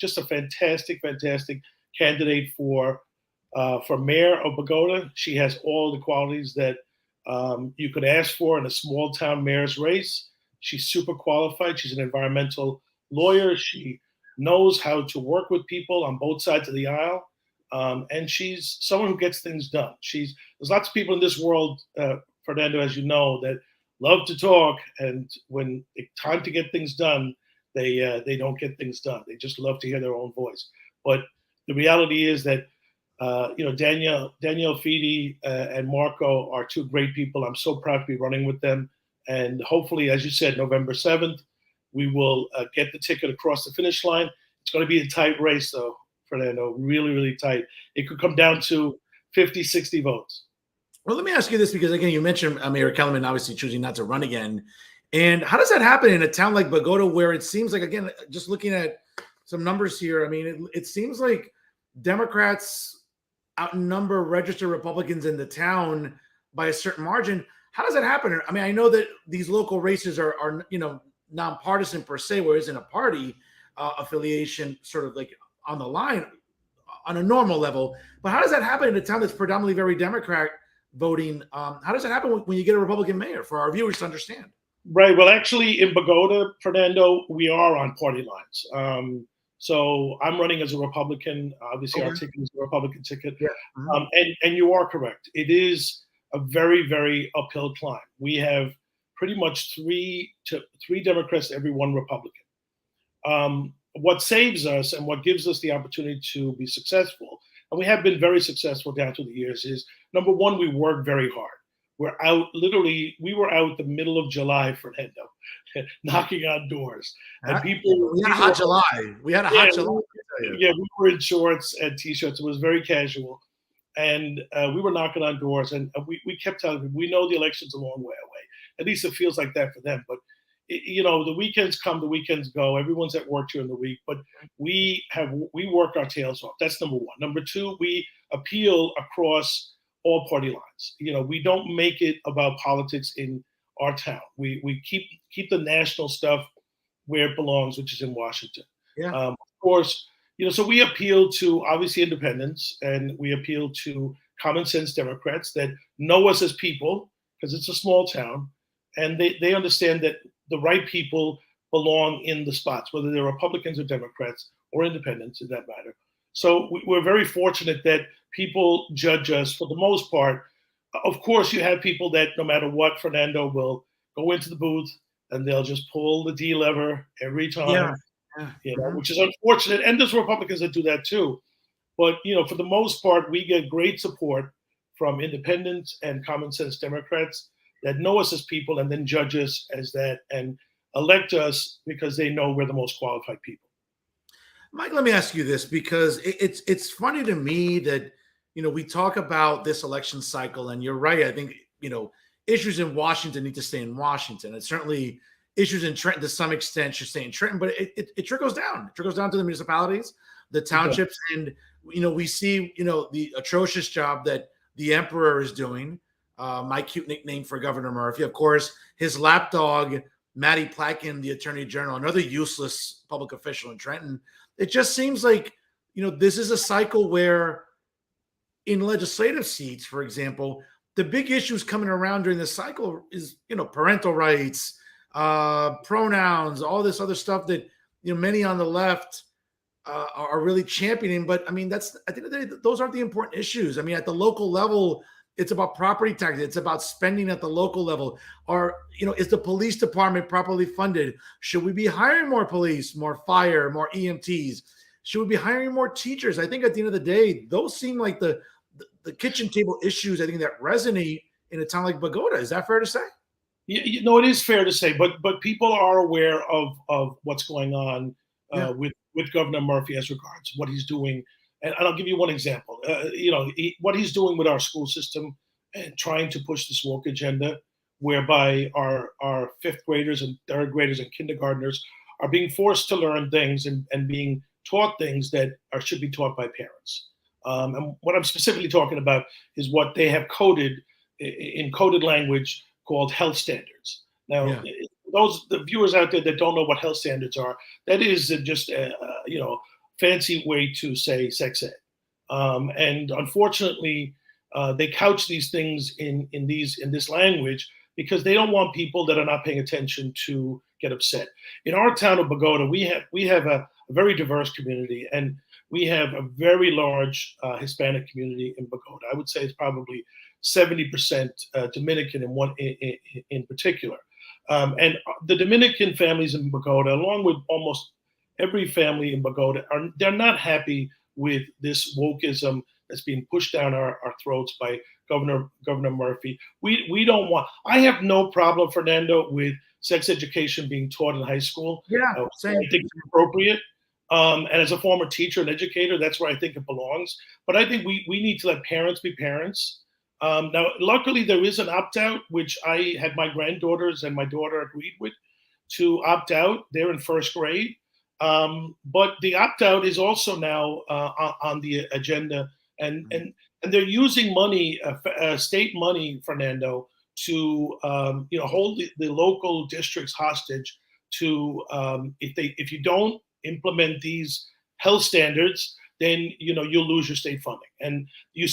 just a fantastic candidate for mayor of Bogota. She has all the qualities that you could ask for in a small town mayor's race. She's super qualified. She's an environmental lawyer. She knows how to work with people on both sides of the aisle. And she's someone who gets things done. There's lots of people in this world, Fernando, as you know, that love to talk. And when it's time to get things done, they don't get things done. They just love to hear their own voice. But the reality is that Danielle Fidi and Marco are 2 great people. I'm so proud to be running with them. And hopefully, as you said, November 7th, we will get the ticket across the finish line. It's going to be a tight race, though, Fernando, really, really tight. It could come down to 50, 60 votes. Well, let me ask you this, because, again, you mentioned Mayor Kellerman obviously choosing not to run again. And how does that happen in a town like Bogota, where it seems like, again, just looking at some numbers here, I mean, it seems like Democrats outnumber registered Republicans in the town by a certain margin. How does that happen? I mean, I know that these local races are nonpartisan per se, where isn't a party affiliation sort of like on the line on a normal level. But how does that happen in a town that's predominantly very Democrat voting? How does that happen when you get a Republican mayor, for our viewers to understand? Right. Well, actually, in Bogota, Fernando, we are on party lines. So I'm running as a Republican. Obviously, our Okay. ticket is a Republican ticket. Yeah. Mhm. And you are correct. It is a very, very uphill climb. We have pretty much three Democrats to every one Republican. What saves us and what gives us the opportunity to be successful, and we have been very successful down through the years, is number one, we work very hard. We're out literally, we were out the middle of July, Fernando, knocking on doors. And We had a people hot July. We had a yeah, hot July, let me tell you. yeah, we were in shorts and t-shirts. It was very casual. And we were knocking on doors, and we kept telling them, we know the election's a long way away. At least it feels like that for them. But the weekends come, the weekends go. Everyone's at work during the week, but we work our tails off. That's number one. Number two, we appeal across all party lines. We don't make it about politics in our town. We keep the national stuff where it belongs, which is in Washington. Yeah. Of course, so we appeal to obviously independents, and we appeal to common sense Democrats that know us as people, because it's a small town, and they understand that the right people belong in the spots, whether they're Republicans or Democrats or independents, in that matter. So we're very fortunate that people judge us for the most part. Of course, you have people that no matter what, Fernando, will go into the booth and they'll just pull the D lever every time, Yeah. which is unfortunate. And there's Republicans that do that too. But for the most part, we get great support from independents and common sense Democrats that know us as people and then judge us as that and elect us because they know we're the most qualified people. Mike, let me ask you this, because it's funny to me that we talk about this election cycle, and you're right. I think issues in Washington need to stay in Washington, and certainly issues in Trenton to some extent should stay in Trenton. But it trickles down. It trickles down to the municipalities, the townships, and we see the atrocious job that the emperor is doing. My cute nickname for Governor Murphy, of course, his lapdog Matty Platkin, the Attorney General, another useless public official in Trenton. It just seems like this is a cycle where in legislative seats, for example, the big issues coming around during this cycle is parental rights, pronouns, all this other stuff that many on the left are really championing. But I mean, that's at the end of the day, those aren't the important issues. I mean, at the local level, it's about property taxes. It's about spending at the local level. Or is the police department properly funded? Should we be hiring more police, more fire, more EMTs? Should we be hiring more teachers? I think at the end of the day, those seem like the kitchen table issues, I think, that resonate in a town like Bogota. Is that fair to say? It is fair to say, but people are aware of what's going on with Governor Murphy as regards what he's doing. And I'll give you one example. What he's doing with our school system and trying to push this woke agenda, whereby our fifth graders and third graders and kindergartners are being forced to learn things and being taught things that should be taught by parents. And what I'm specifically talking about is what they have coded in coded language called health standards. Now, the viewers out there that don't know what health standards are, that is just a fancy way to say sex ed. And unfortunately, they couch these things in this language because they don't want people that are not paying attention to get upset. In our town of Bogota, we have a very diverse community, and we have a very large Hispanic community in Bogota. I would say it's probably 70% Dominican in particular. And the Dominican families in Bogota, along with almost every family in Bogota, they're not happy with this wokeism that's being pushed down our throats by Governor Murphy. We don't want. I have no problem, Fernando, with sex education being taught in high school. Same. I think it's appropriate. And as a former teacher and educator, that's where I think it belongs. But I think we need to let parents be parents. Now, luckily, there is an opt-out, which I had my granddaughters and my daughter agreed with to opt out. They're in first grade. But the opt-out is also now on the agenda. And they're using money, state money, Fernando, to hold the local districts hostage to if you don't implement these health standards, then you'll lose your state funding. And you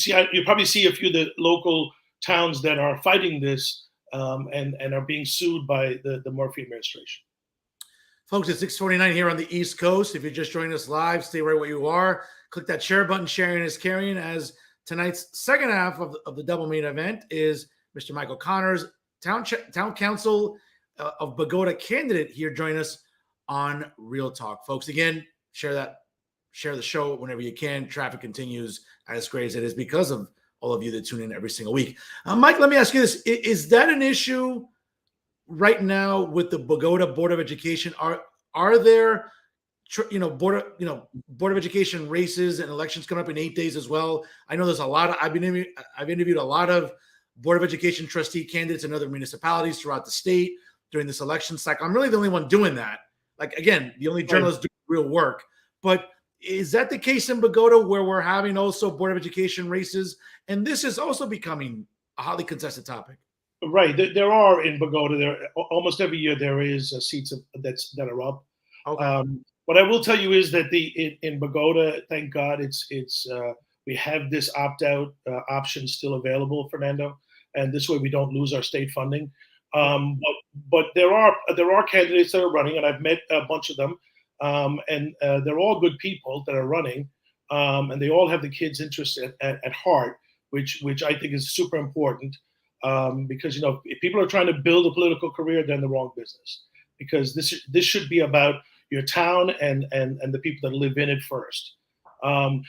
probably see a few of the local towns that are fighting this and are being sued by the Murphy administration. Folks, it's 6:29 here on the East Coast. If you're just joining us live, stay right where you are. Click that share button. Sharing is caring. As tonight's second half of the double main event is Mr. Michael Connors, town council of Bogota candidate, here joining us on Real Talk. Folks, again, share the show whenever you can. Traffic continues as great as it is because of all of you that tune in every single week. Mike, let me ask you this. Is that an issue right now with the Bogota Board of Education? Are there Board of Education races and elections coming up in 8 days as well? I know there's a lot of I've interviewed a lot of Board of Education trustee candidates in other municipalities throughout the state during this election cycle. I'm really the only one doing that. Like, again, the only journalists doing real work. But is that the case in Bogota, where we're having also Board of Education races, and this is also becoming a hotly contested topic? Right. There are in Bogota. There almost every year there is seats that are up. Okay. What I will tell you is that in Bogota, thank God, we have this opt-out option still available, Fernando, and this way we don't lose our state funding. But there are candidates that are running, and I've met a bunch of them, and they're all good people that are running, and they all have the kids' interest at heart, which I think is super important. Because if people are trying to build a political career, they're in the wrong business. Because this should be about your town and the people that live in it first.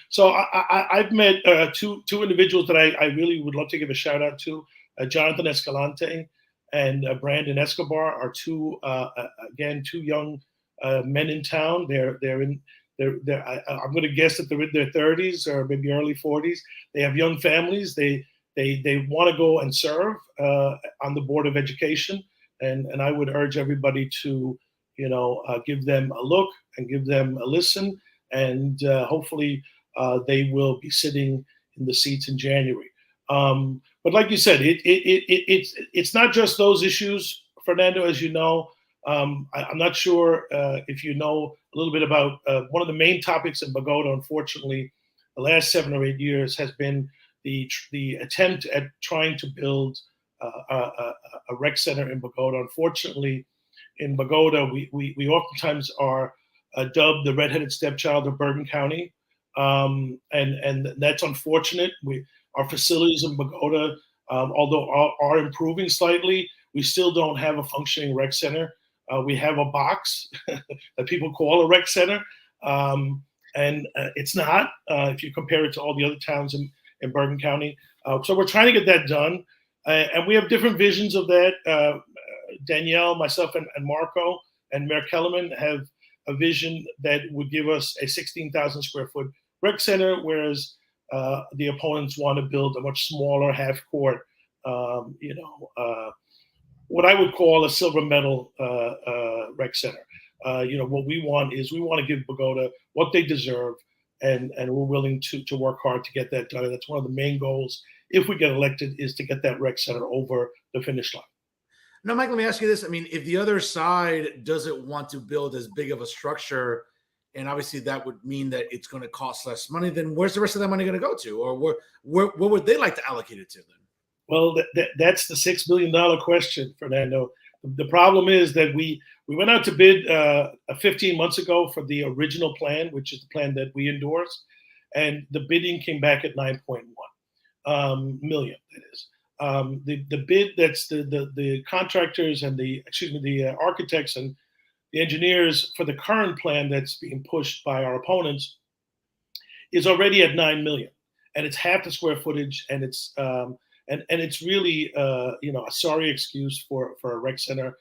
So I've met two individuals that I really would love to give a shout out to. Jonathan Escalante and Brandon Escobar are two young men in town. I'm going to guess that they're in their 30s or maybe early 40s. They have young families. They want to go and serve on the Board of Education, and I would urge everybody to, give them a look and give them a listen, and hopefully they will be sitting in the seats in January. But like you said, it's not just those issues, Fernando. As you know, I'm not sure if you know a little bit about one of the main topics in Bogota. Unfortunately, the last 7 or 8 years has been the attempt at trying to build a rec center in Bogota. Unfortunately, in Bogota, we oftentimes are dubbed the redheaded stepchild of Bergen County, and that's unfortunate. Our facilities in Bogota, although are improving slightly, we still don't have a functioning rec center. We have a box that people call a rec center, and it's not if you compare it to all the other towns in Bergen County. So we're trying to get that done. And we have different visions of that. Danielle, myself, and Marco, and Mayor Kellerman have a vision that would give us a 16,000 square foot rec center, whereas the opponents want to build a much smaller half court, what I would call a silver medal rec center. What we want to give Bogota what they deserve, and we're willing to work hard to get that done. And that's one of the main goals, if we get elected, is to get that rec center over the finish line. Now, Mike, let me ask you this. I mean, if the other side doesn't want to build as big of a structure, and obviously that would mean that it's going to cost less money, then where's the rest of that money going to go to? Or where would they like to allocate it to then? Well, that's the $6 billion question, Fernando. The problem is that we went out to bid 15 months ago for the original plan, which is the plan that we endorsed, and the bidding came back at 9.1 million. That is the bid. That's the contractors and the architects and the engineers for the current plan that's being pushed by our opponents is already at 9 million, and it's half the square footage, and it's and it's really a sorry excuse for a rec center.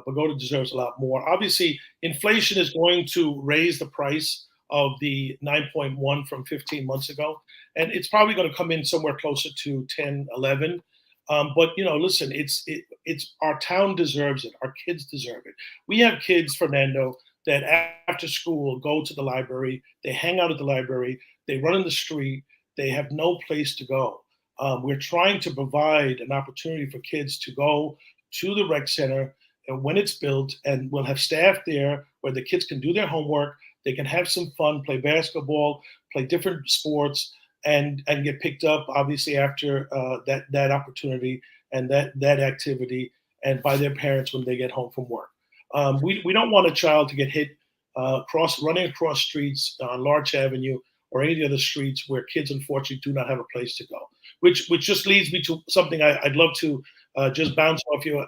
Bogota deserves a lot more. Obviously, inflation is going to raise the price of the 9.1 from 15 months ago, and it's probably going to come in somewhere closer to 10, 11. But listen, it's our town deserves it. Our kids deserve it. We have kids, Fernando, that after school go to the library. They hang out at the library. They run in the street. They have no place to go. We're trying to provide an opportunity for kids to go to the rec center when it's built, and we'll have staff there where the kids can do their homework. They can have some fun, play basketball, play different sports, and get picked up, obviously, after that opportunity. and that activity, and by their parents when they get home from work. We don't want a child to get hit running across streets on Larch Avenue or any of the other streets where kids unfortunately do not have a place to go. Which just leads me to something I'd love to just bounce off you.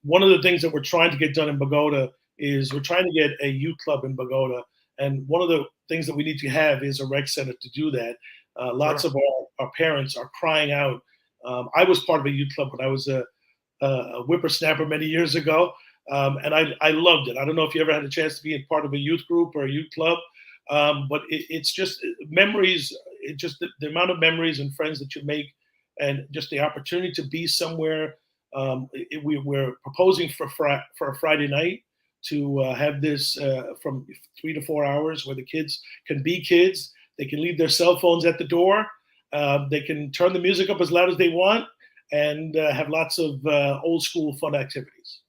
One of the things that we're trying to get done in Bogota is we're trying to get a youth club in Bogota. And one of the things that we need to have is a rec center to do that. Lots of our parents are crying out. I was part of a youth club when I was a whippersnapper many years ago, and I loved it. I don't know if you ever had a chance to be a part of a youth group or a youth club, but it's just memories. It's just the amount of memories and friends that you make, and just the opportunity to be somewhere. We're proposing for a Friday night to have this from 3 to 4 hours where the kids can be kids. They can leave their cell phones at the door. They can turn the music up as loud as they want, and have lots of old school fun activities.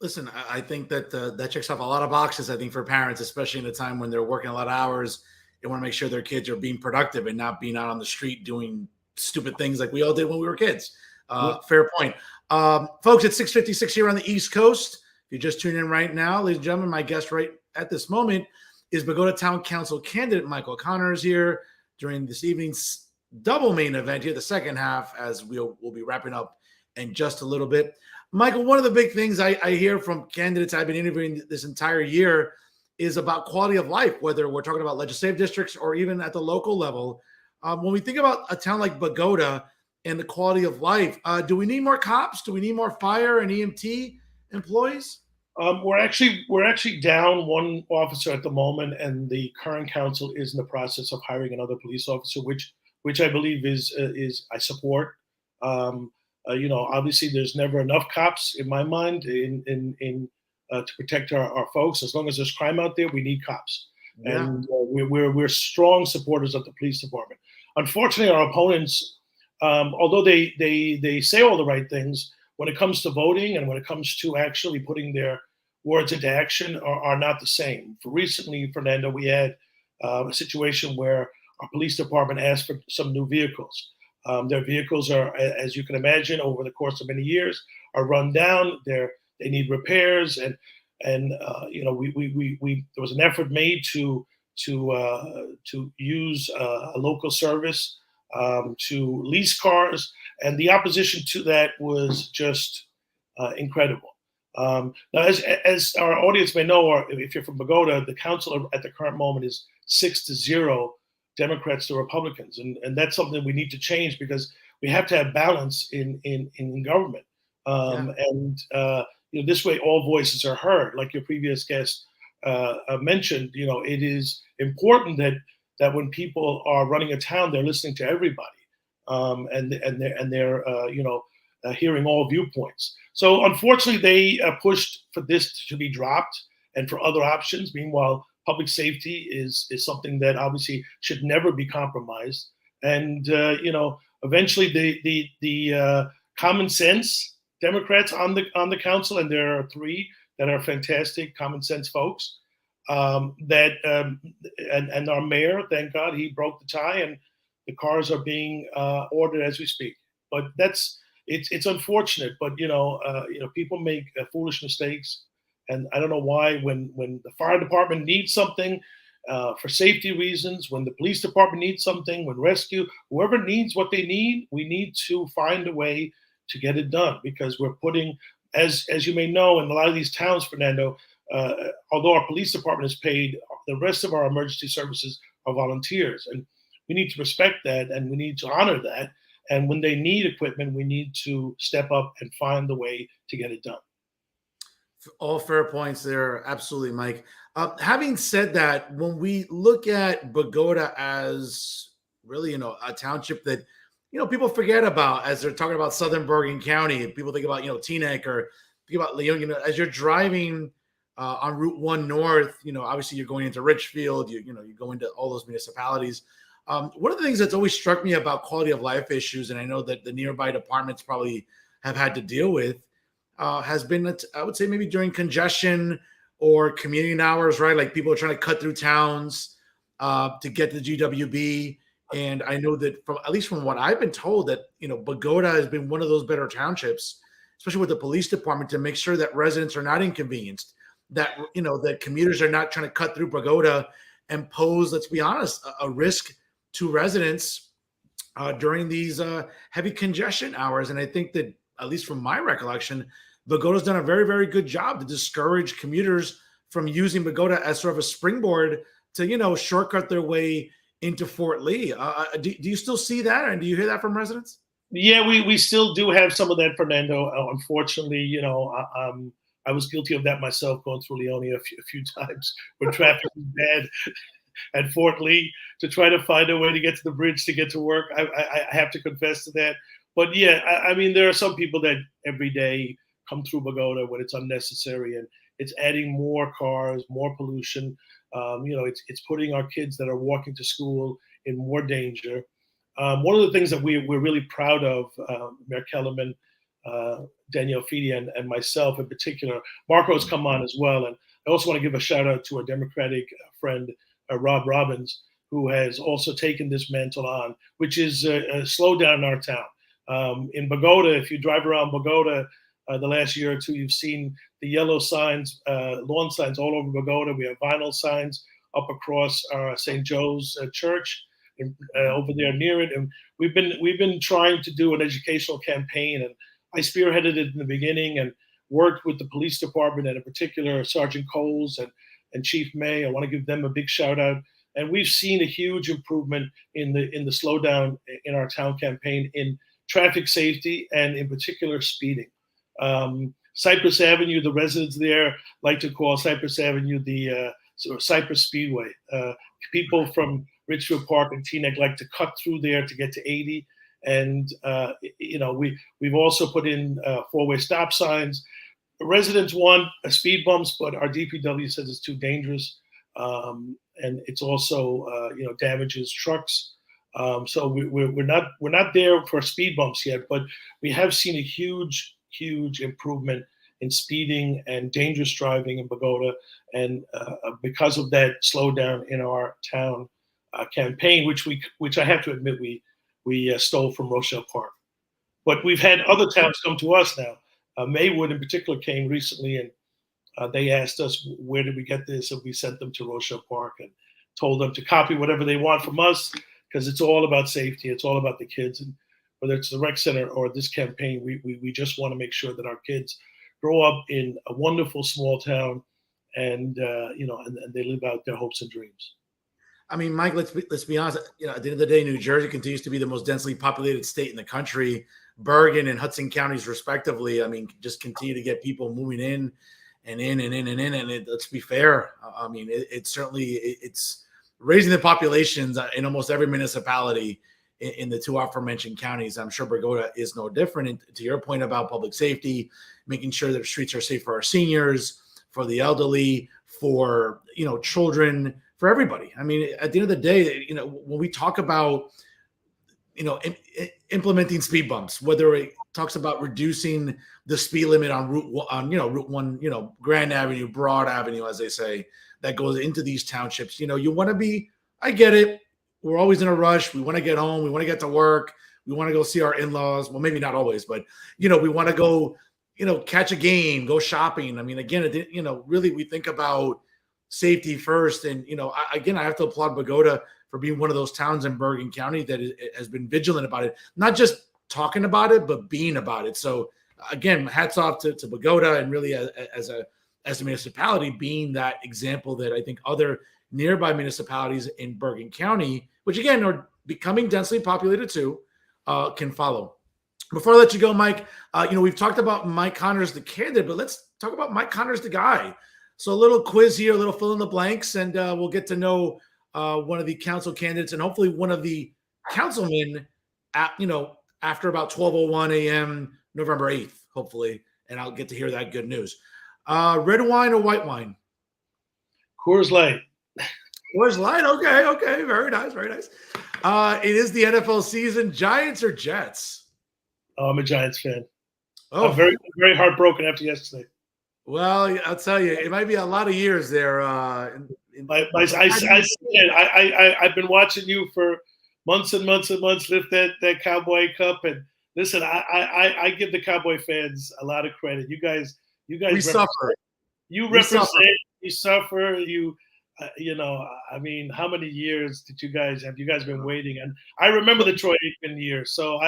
Listen, I think that that checks off a lot of boxes, I think, for parents, especially in a time when they're working a lot of hours. They want to make sure their kids are being productive and not being out on the street doing stupid things like we all did when we were kids. Fair point. Folks, it's 6:56 here on the East Coast. If you're just tuning in right now, ladies and gentlemen, my guest right at this moment is Bogota Town Council candidate Michael Connors here during this evening's double main event here, the second half, as we'll be wrapping up in just a little bit. Michael, one of the big things I hear from candidates I've been interviewing this entire year is about quality of life, whether we're talking about legislative districts or even at the local level. When we think about a town like Bogota and the quality of life, do we need more cops? Do we need more fire and EMT employees? We're actually down one officer at the moment, and the current council is in the process of hiring another police officer, which I believe is I support. Obviously, there's never enough cops in my mind to protect our folks. As long as there's crime out there, we need cops, and we're strong supporters of the police department. Unfortunately, our opponents, although they say all the right things, when it comes to voting and when it comes to actually putting their words into action, are not the same. For recently, Fernando, we had a situation where our police department asked for some new vehicles. Their vehicles are, as you can imagine, over the course of many years, are run down. They need repairs, and there was an effort made to use a local service to lease cars, and the opposition to that was just incredible. Now, as our audience may know, or if you're from Bogota, the council at the current moment is 6-0 Democrats to Republicans, and that's something we need to change, because we have to have balance in government, and this way all voices are heard. Like your previous guest mentioned, it is important that when people are running a town, they're listening to everybody, and they're hearing all viewpoints. So unfortunately, they pushed for this to be dropped and for other options. Meanwhile, public safety is something that obviously should never be compromised. And eventually, the common sense Democrats on the council, and there are 3 that are fantastic common sense folks. And our mayor, thank God, he broke the tie, and the cars are being ordered as we speak. But it's unfortunate, but people make foolish mistakes, and I don't know why when the fire department needs something for safety reasons, when the police department needs something, when rescue, whoever needs what they need, we need to find a way to get it done, because we're putting, as you may know, in a lot of these towns, Fernando, although our police department is paid, the rest of our emergency services are volunteers, and we need to respect that, and we need to honor that. And when they need equipment, we need to step up and find the way to get it done. All fair points there. Absolutely, Mike. Having said that, when we look at Bogota as really, a township that, people forget about as they're talking about Southern Bergen County, people think about, Teaneck, or think about Leon, as you're driving on Route 1 North, obviously you're going into Richfield, you go into all those municipalities. One of the things that's always struck me about quality of life issues, and I know that the nearby departments probably have had to deal with, has been, I would say, maybe during congestion or commuting hours, right? Like people are trying to cut through towns to get to the GWB, And I know that from at least from what I've been told that, Bogota has been one of those better townships, especially with the police department, to make sure that residents are not inconvenienced, that, that commuters are not trying to cut through Bogota and pose, let's be honest, a risk to residents during these heavy congestion hours. And I think that, at least from my recollection, Bogota's done a very, very good job to discourage commuters from using Bogota as sort of a springboard to, shortcut their way into Fort Lee. Do you still see that, and do you hear that from residents? Yeah, we still do have some of that, Fernando. Unfortunately, I was guilty of that myself, going through Leone a few times when traffic was bad at Fort Lee, to try to find a way to get to the bridge to get to work. I have to confess to that. But yeah, I mean, there are some people that every day come through Bogota when it's unnecessary, and it's adding more cars, more pollution. It's putting our kids that are walking to school in more danger. One of the things that we're really proud of, Mayor Kellerman, Danielle Fidi, and myself in particular, Marco's come on as well. And I also want to give a shout out to our Democratic friend, Rob Robbins, who has also taken this mantle on, which is slow down in our town. In Bogota, if you drive around Bogota the last year or two, you've seen the yellow signs, lawn signs all over Bogota. We have vinyl signs up across St. Joe's Church, over there near it. And we've been trying to do an educational campaign, and I spearheaded it in the beginning and worked with the police department, and in particular Sergeant Coles and Chief May. I want to give them a big shout out. And we've seen a huge improvement in the slowdown in our town campaign in traffic safety, and in particular speeding. Cypress Avenue, the residents there like to call Cypress Avenue the Cypress Speedway. People from Richfield Park and Teaneck like to cut through there to get to 80. And we've also put in four-way stop signs. Residents want speed bumps, but our DPW says it's too dangerous, and it's also damages trucks. So we're not there for speed bumps yet, but we have seen a huge improvement in speeding and dangerous driving in Bogota, and because of that slowdown in our town campaign, which I have to admit we stole from Rochelle Park. But we've had other towns come to us now. Maywood in particular came recently, and they asked us, where did we get this? And we sent them to Rochelle Park and told them to copy whatever they want from us, because it's all about safety. It's all about the kids. And whether it's the rec center or this campaign, we just want to make sure that our kids grow up in a wonderful small town, and and they live out their hopes and dreams. I mean, Mike, let's be honest. At the end of the day, New Jersey continues to be the most densely populated state in the country. Bergen and Hudson counties, respectively, I mean, just continue to get people moving in and in and in and in. And let's be fair. I mean, it's raising the populations in almost every municipality in the two aforementioned counties. I'm sure Bogota is no different. And to your point about public safety, making sure that streets are safe for our seniors, for the elderly, for children, for everybody. I mean, at the end of the day, when we talk about implementing speed bumps, whether it talks about reducing the speed limit on Route 1, Grand Avenue, Broad Avenue, as they say, that goes into these townships. You want to be. I get it. We're always in a rush. We want to get home. We want to get to work. We want to go see our in-laws. Well, maybe not always, but we want to go, catch a game, go shopping. I mean, again, really we think about safety first. And, I have to applaud Bogota for being one of those towns in Bergen County that has been vigilant about it, not just talking about it, but being about it. So again, hats off to Bogota, and really as a municipality being that example that I think other nearby municipalities in Bergen County, which again are becoming densely populated too, can follow. Before I let you go, Mike, we've talked about Mike Connors, the candidate, but let's talk about Mike Connors, the guy. So a little quiz here, a little fill in the blanks, and we'll get to know one of the council candidates and hopefully one of the councilmen after about 12:01 a.m. November 8th, hopefully, and I'll get to hear that good news. Red wine or white wine? Coors Light. Coors Light. Okay. Very nice. It is the NFL season. Giants or Jets? Oh, I'm a Giants fan. Oh, I'm very, very heartbroken after yesterday. Well, I'll tell you, it might be a lot of years there. I've been watching you for months and months and months, lift that Cowboy Cup. And listen, I give the Cowboy fans a lot of credit. You guys We represent. suffer. You We represent. suffer. You suffer. You know. I mean, how many years did you guys have? You guys been waiting, and I remember the Troy Aikman years. So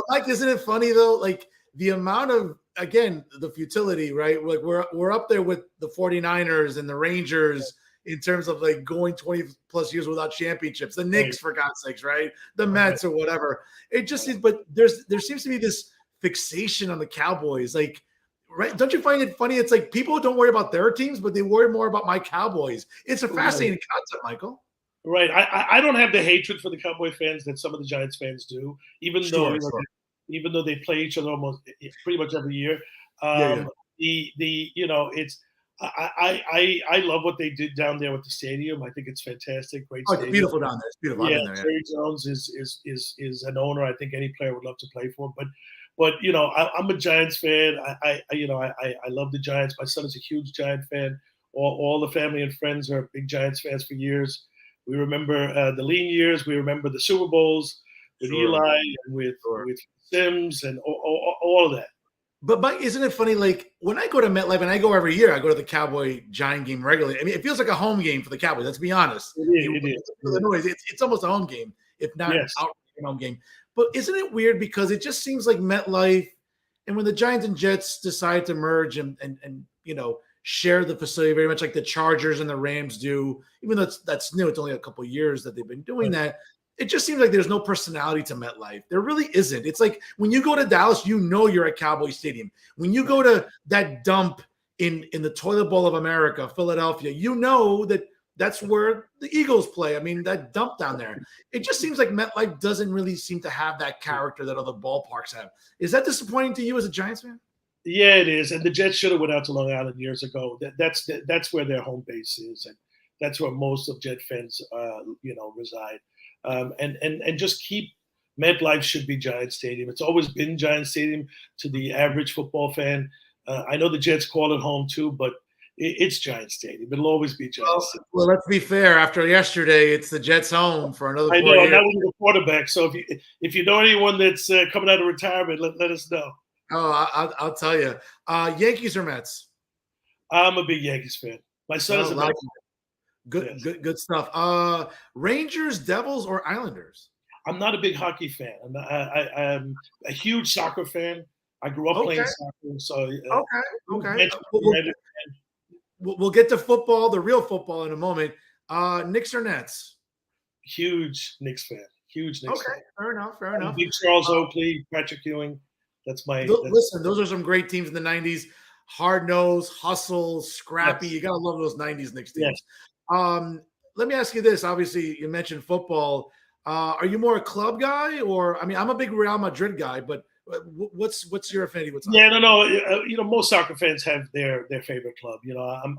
Mike, isn't it funny though? Like the amount of, again, the futility, right? Like we're up there with the 49ers and the Rangers in terms of like going 20 plus years without championships. The Knicks, for God's sakes, right? The Mets or whatever. It just is, but there seems to be this fixation on the Cowboys. Like, right? Don't you find it funny? It's like people don't worry about their teams, but they worry more about my Cowboys. It's a fascinating concept, Michael. Right. I don't have the hatred for the Cowboy fans that some of the Giants fans do, even though they play each other almost pretty much every year. It's I love what they did down there with the stadium. I think it's fantastic. Great stadium. It's beautiful down there. It's beautiful. Yeah, Terry Jones is an owner I think any player would love to play for. But I'm a Giants fan. I love the Giants. My son is a huge Giant fan. All the family and friends are big Giants fans for years. We remember the lean years. We remember the Super Bowls with Eli and with Sims and all of that. But Mike, isn't it funny? Like when I go to MetLife, and I go every year, I go to the Cowboy Giant game regularly. I mean, it feels like a home game for the Cowboys. Let's be honest. It is. Illinois, it's almost a home game, if not outright home game. But isn't it weird because it just seems like MetLife, and when the Giants and Jets decide to merge and share the facility very much like the Chargers and the Rams do, even though that's new, it's only a couple of years that they've been doing that. It just seems like there's no personality to MetLife. There really isn't. It's like when you go to Dallas, you're at Cowboy Stadium. When you go to that dump in the toilet bowl of America, Philadelphia, that's where the Eagles play. I mean, that dump down there. It just seems like MetLife doesn't really seem to have that character that other ballparks have. Is that disappointing to you as a Giants fan? Yeah, it is. And the Jets should have went out to Long Island years ago. That's where their home base is, and that's where most of Jet fans, reside. And just keep MetLife should be Giant Stadium. It's always been Giant Stadium to the average football fan. I know the Jets call it home too, but it's Giant Stadium. It'll always be Giant Stadium. Well, let's be fair. After yesterday, it's the Jets' home for another 4 years. I know, and that was the quarterback. So if you know anyone that's coming out of retirement, let us know. Oh, I'll tell you. Yankees or Mets? I'm a big Yankees fan. My son is a Mets fan. Good stuff. Rangers, Devils, or Islanders? I'm not a big hockey fan. I'm a huge soccer fan. I grew up playing soccer, so okay. We'll get to football, the real football, in a moment. Knicks or Nets? Huge Knicks fan. Huge Knicks fan. Fair enough. Big Charles Oakley, Patrick Ewing. That's my. Listen, those are some great teams in the '90s. Hard nose, hustle, scrappy. Yes. You gotta love those '90s Knicks teams. Yes. Let me ask you this. Obviously, you mentioned football. Are you more a club guy, or I'm a big Real Madrid guy, but what's your affinity? No. Most soccer fans have their favorite club.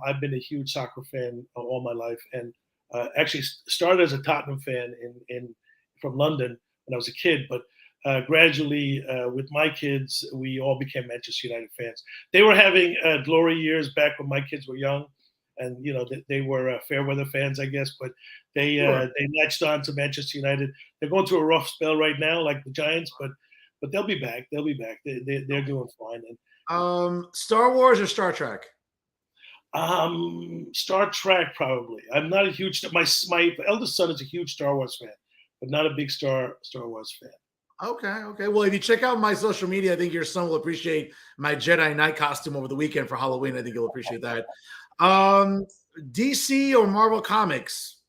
I've been a huge soccer fan all my life, and actually started as a Tottenham fan from London when I was a kid, but. Gradually, with my kids, we all became Manchester United fans. They were having glory years back when my kids were young, and they were fair weather fans, I guess. But they latched on to Manchester United. They're going through a rough spell right now, like the Giants, but they'll be back. They'll be back. They're doing fine. And Star Wars or Star Trek? Star Trek probably. I'm not a huge. My eldest son is a huge Star Wars fan, but not a big Star Wars fan. Okay. Well, if you check out my social media, I think your son will appreciate my Jedi Knight costume over the weekend for Halloween. I think you'll appreciate that. DC or Marvel Comics?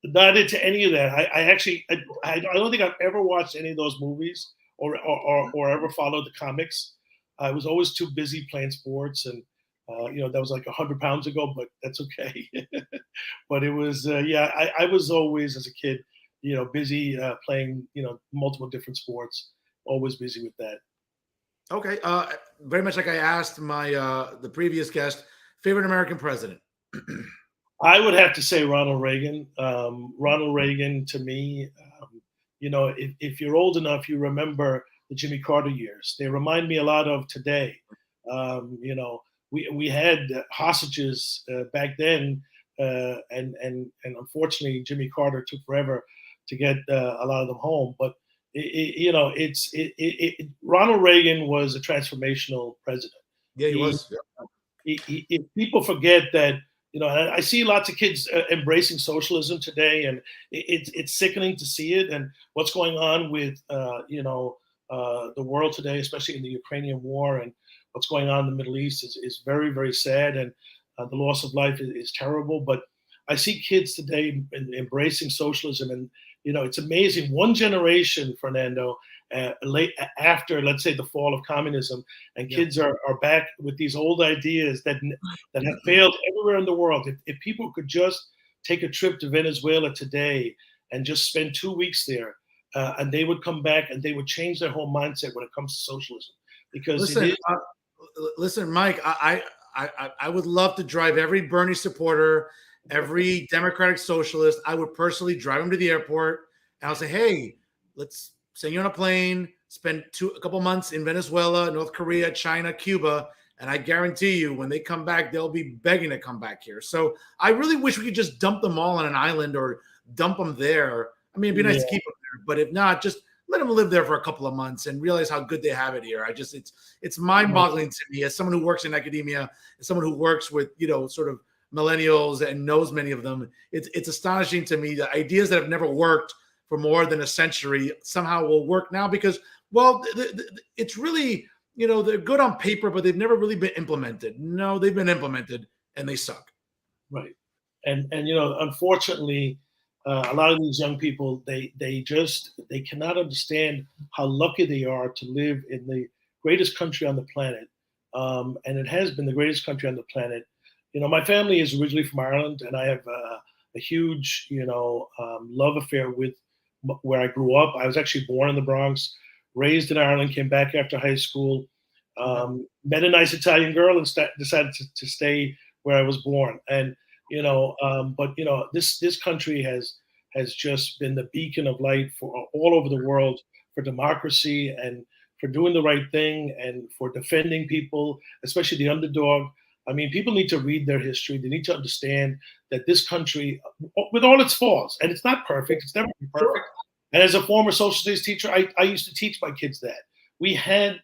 Not into any of that. I don't think I've ever watched any of those movies or ever followed the comics. I was always too busy playing sports, and that was like 100 pounds ago, but that's okay. But it was I was always, as a kid, busy playing, multiple different sports, always busy with that. Okay. Very much like I asked my the previous guest, favorite American president? I would have to say Ronald Reagan. Ronald Reagan, to me, if you're old enough, you remember the Jimmy Carter years. They remind me a lot of today. We had hostages back then, and unfortunately, Jimmy Carter took forever to get a lot of them home. But Ronald Reagan was a transformational president. Yeah, he He, was. Yeah. People forget that, I see lots of kids embracing socialism today, and it's sickening to see it. And what's going on with the world today, especially in the Ukrainian war, and what's going on in the Middle East is very, very sad. And the loss of life is terrible. But I see kids today embracing socialism, and it's amazing. One generation, Fernando, late after, let's say, the fall of communism, and kids are back with these old ideas that have failed everywhere in the world. If people could just take a trip to Venezuela today and just spend 2 weeks there, and they would come back and they would change their whole mindset when it comes to socialism. Because listen, Mike, I would love to drive every Bernie supporter, every Democratic socialist. I would personally drive them to the airport, and I'll say, hey, let's send you on a plane, spend a couple months in Venezuela, North Korea, China, Cuba, and I guarantee you when they come back, they'll be begging to come back here. So I really wish we could just dump them all on an island or dump them there. I mean, it'd be nice to keep them there, but if not, just let them live there for a couple of months and realize how good they have it here. It's mind-boggling to me as someone who works in academia, as someone who works with, sort of millennials and knows many of them. It's astonishing to me that ideas that have never worked for more than a century somehow will work now because, well, it's really, they're good on paper, but they've never really been implemented. No, they've been implemented and they suck. Right. And unfortunately, a lot of these young people, they cannot understand how lucky they are to live in the greatest country on the planet. And it has been the greatest country on the planet. My family is originally from Ireland, and I have a huge, love affair with where I grew up. I was actually born in the Bronx, raised in Ireland, came back after high school, met a nice Italian girl, and decided to stay where I was born. And this country has just been the beacon of light for all over the world for democracy and for doing the right thing and for defending people, especially the underdog. I mean, people need to read their history. They need to understand that this country, with all its flaws, and it's not perfect, it's never been perfect. And as a former social studies teacher, I used to teach my kids that. We had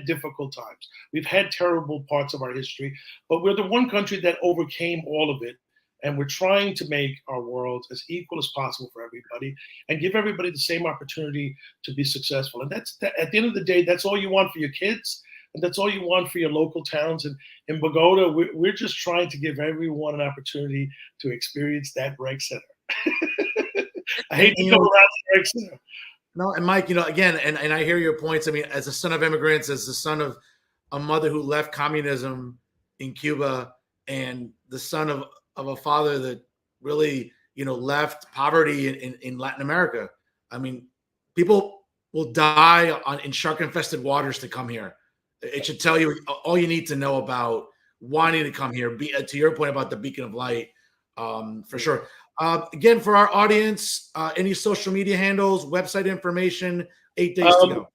difficult times. We've had terrible parts of our history, but we're the one country that overcame all of it. And we're trying to make our world as equal as possible for everybody and give everybody the same opportunity to be successful. And at the end of the day, that's all you want for your kids. And that's all you want for your local towns. And in Bogota, we're just trying to give everyone an opportunity to experience that rec center. I hate to go around the rec center. No, and Mike, again, and I hear your points. I mean, as a son of immigrants, as the son of a mother who left communism in Cuba, and the son of a father that really, left poverty in Latin America. I mean, people will die in shark-infested waters to come here. It should tell you all you need to know about wanting to come here. To your point about the beacon of light, for sure. Again, for our audience, any social media handles, website information, 8 days to go.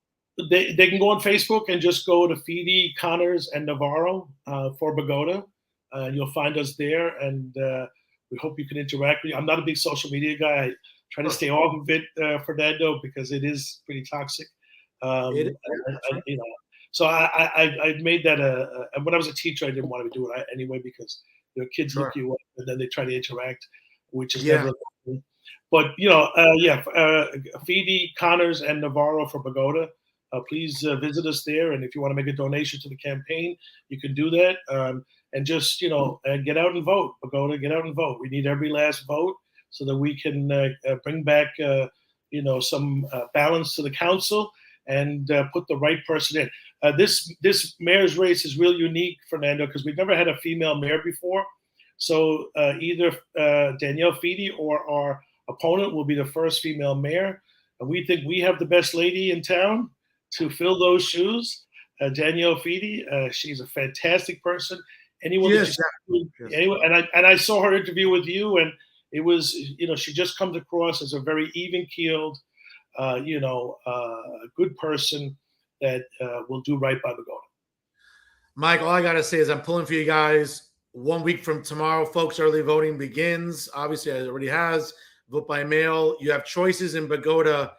They can go on Facebook and just go to Fede, Connors, and Navarro for Bogota. You'll find us there, and we hope you can interact with you. I'm not a big social media guy. I try to stay off of it, Fernando, because it is pretty toxic. So I made that and when I was a teacher, I didn't want to do it anyway because kids look you up and then they try to interact, which is never. But Fede, Connors, and Navarro for Bogota. Please visit us there, and if you want to make a donation to the campaign, you can do that. And just get out and vote, Bogota. Get out and vote. We need every last vote so that we can bring back some balance to the council and put the right person in. This mayor's race is really unique, Fernando, because we've never had a female mayor before. So either Danielle Fede or our opponent will be the first female mayor. And we think we have the best lady in town to fill those shoes. Danielle Fede, she's a fantastic person. Anyone, and I saw her interview with you, and it was, she just comes across as a very even-keeled, good person that will do right by Bogota. Mike, all I got to say is I'm pulling for you guys. 1 week from tomorrow, folks, early voting begins. Obviously, it already has, vote by mail. You have choices in Bogota.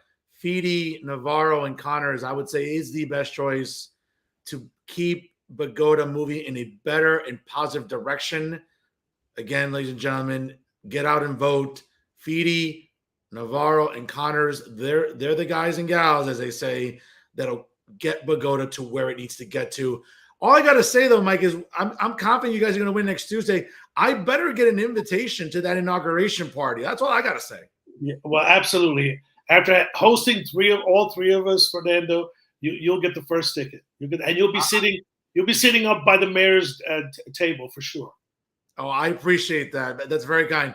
Fidi, Navarro, and Connors, I would say, is the best choice to keep Bogota moving in a better and positive direction. Again, ladies and gentlemen, get out and vote. Fidi, Navarro, and Connors, they're the guys and gals, as they say, that'll get Bogota to where it needs to get to. All I got to say, though, Mike, is I'm confident you guys are going to win next Tuesday. I better get an invitation to that inauguration party. That's all I got to say. Yeah, well, absolutely. After hosting all three of us, Fernando, you'll get the first ticket. You'll be sitting up by the mayor's table for sure. Oh, I appreciate that. That's very kind.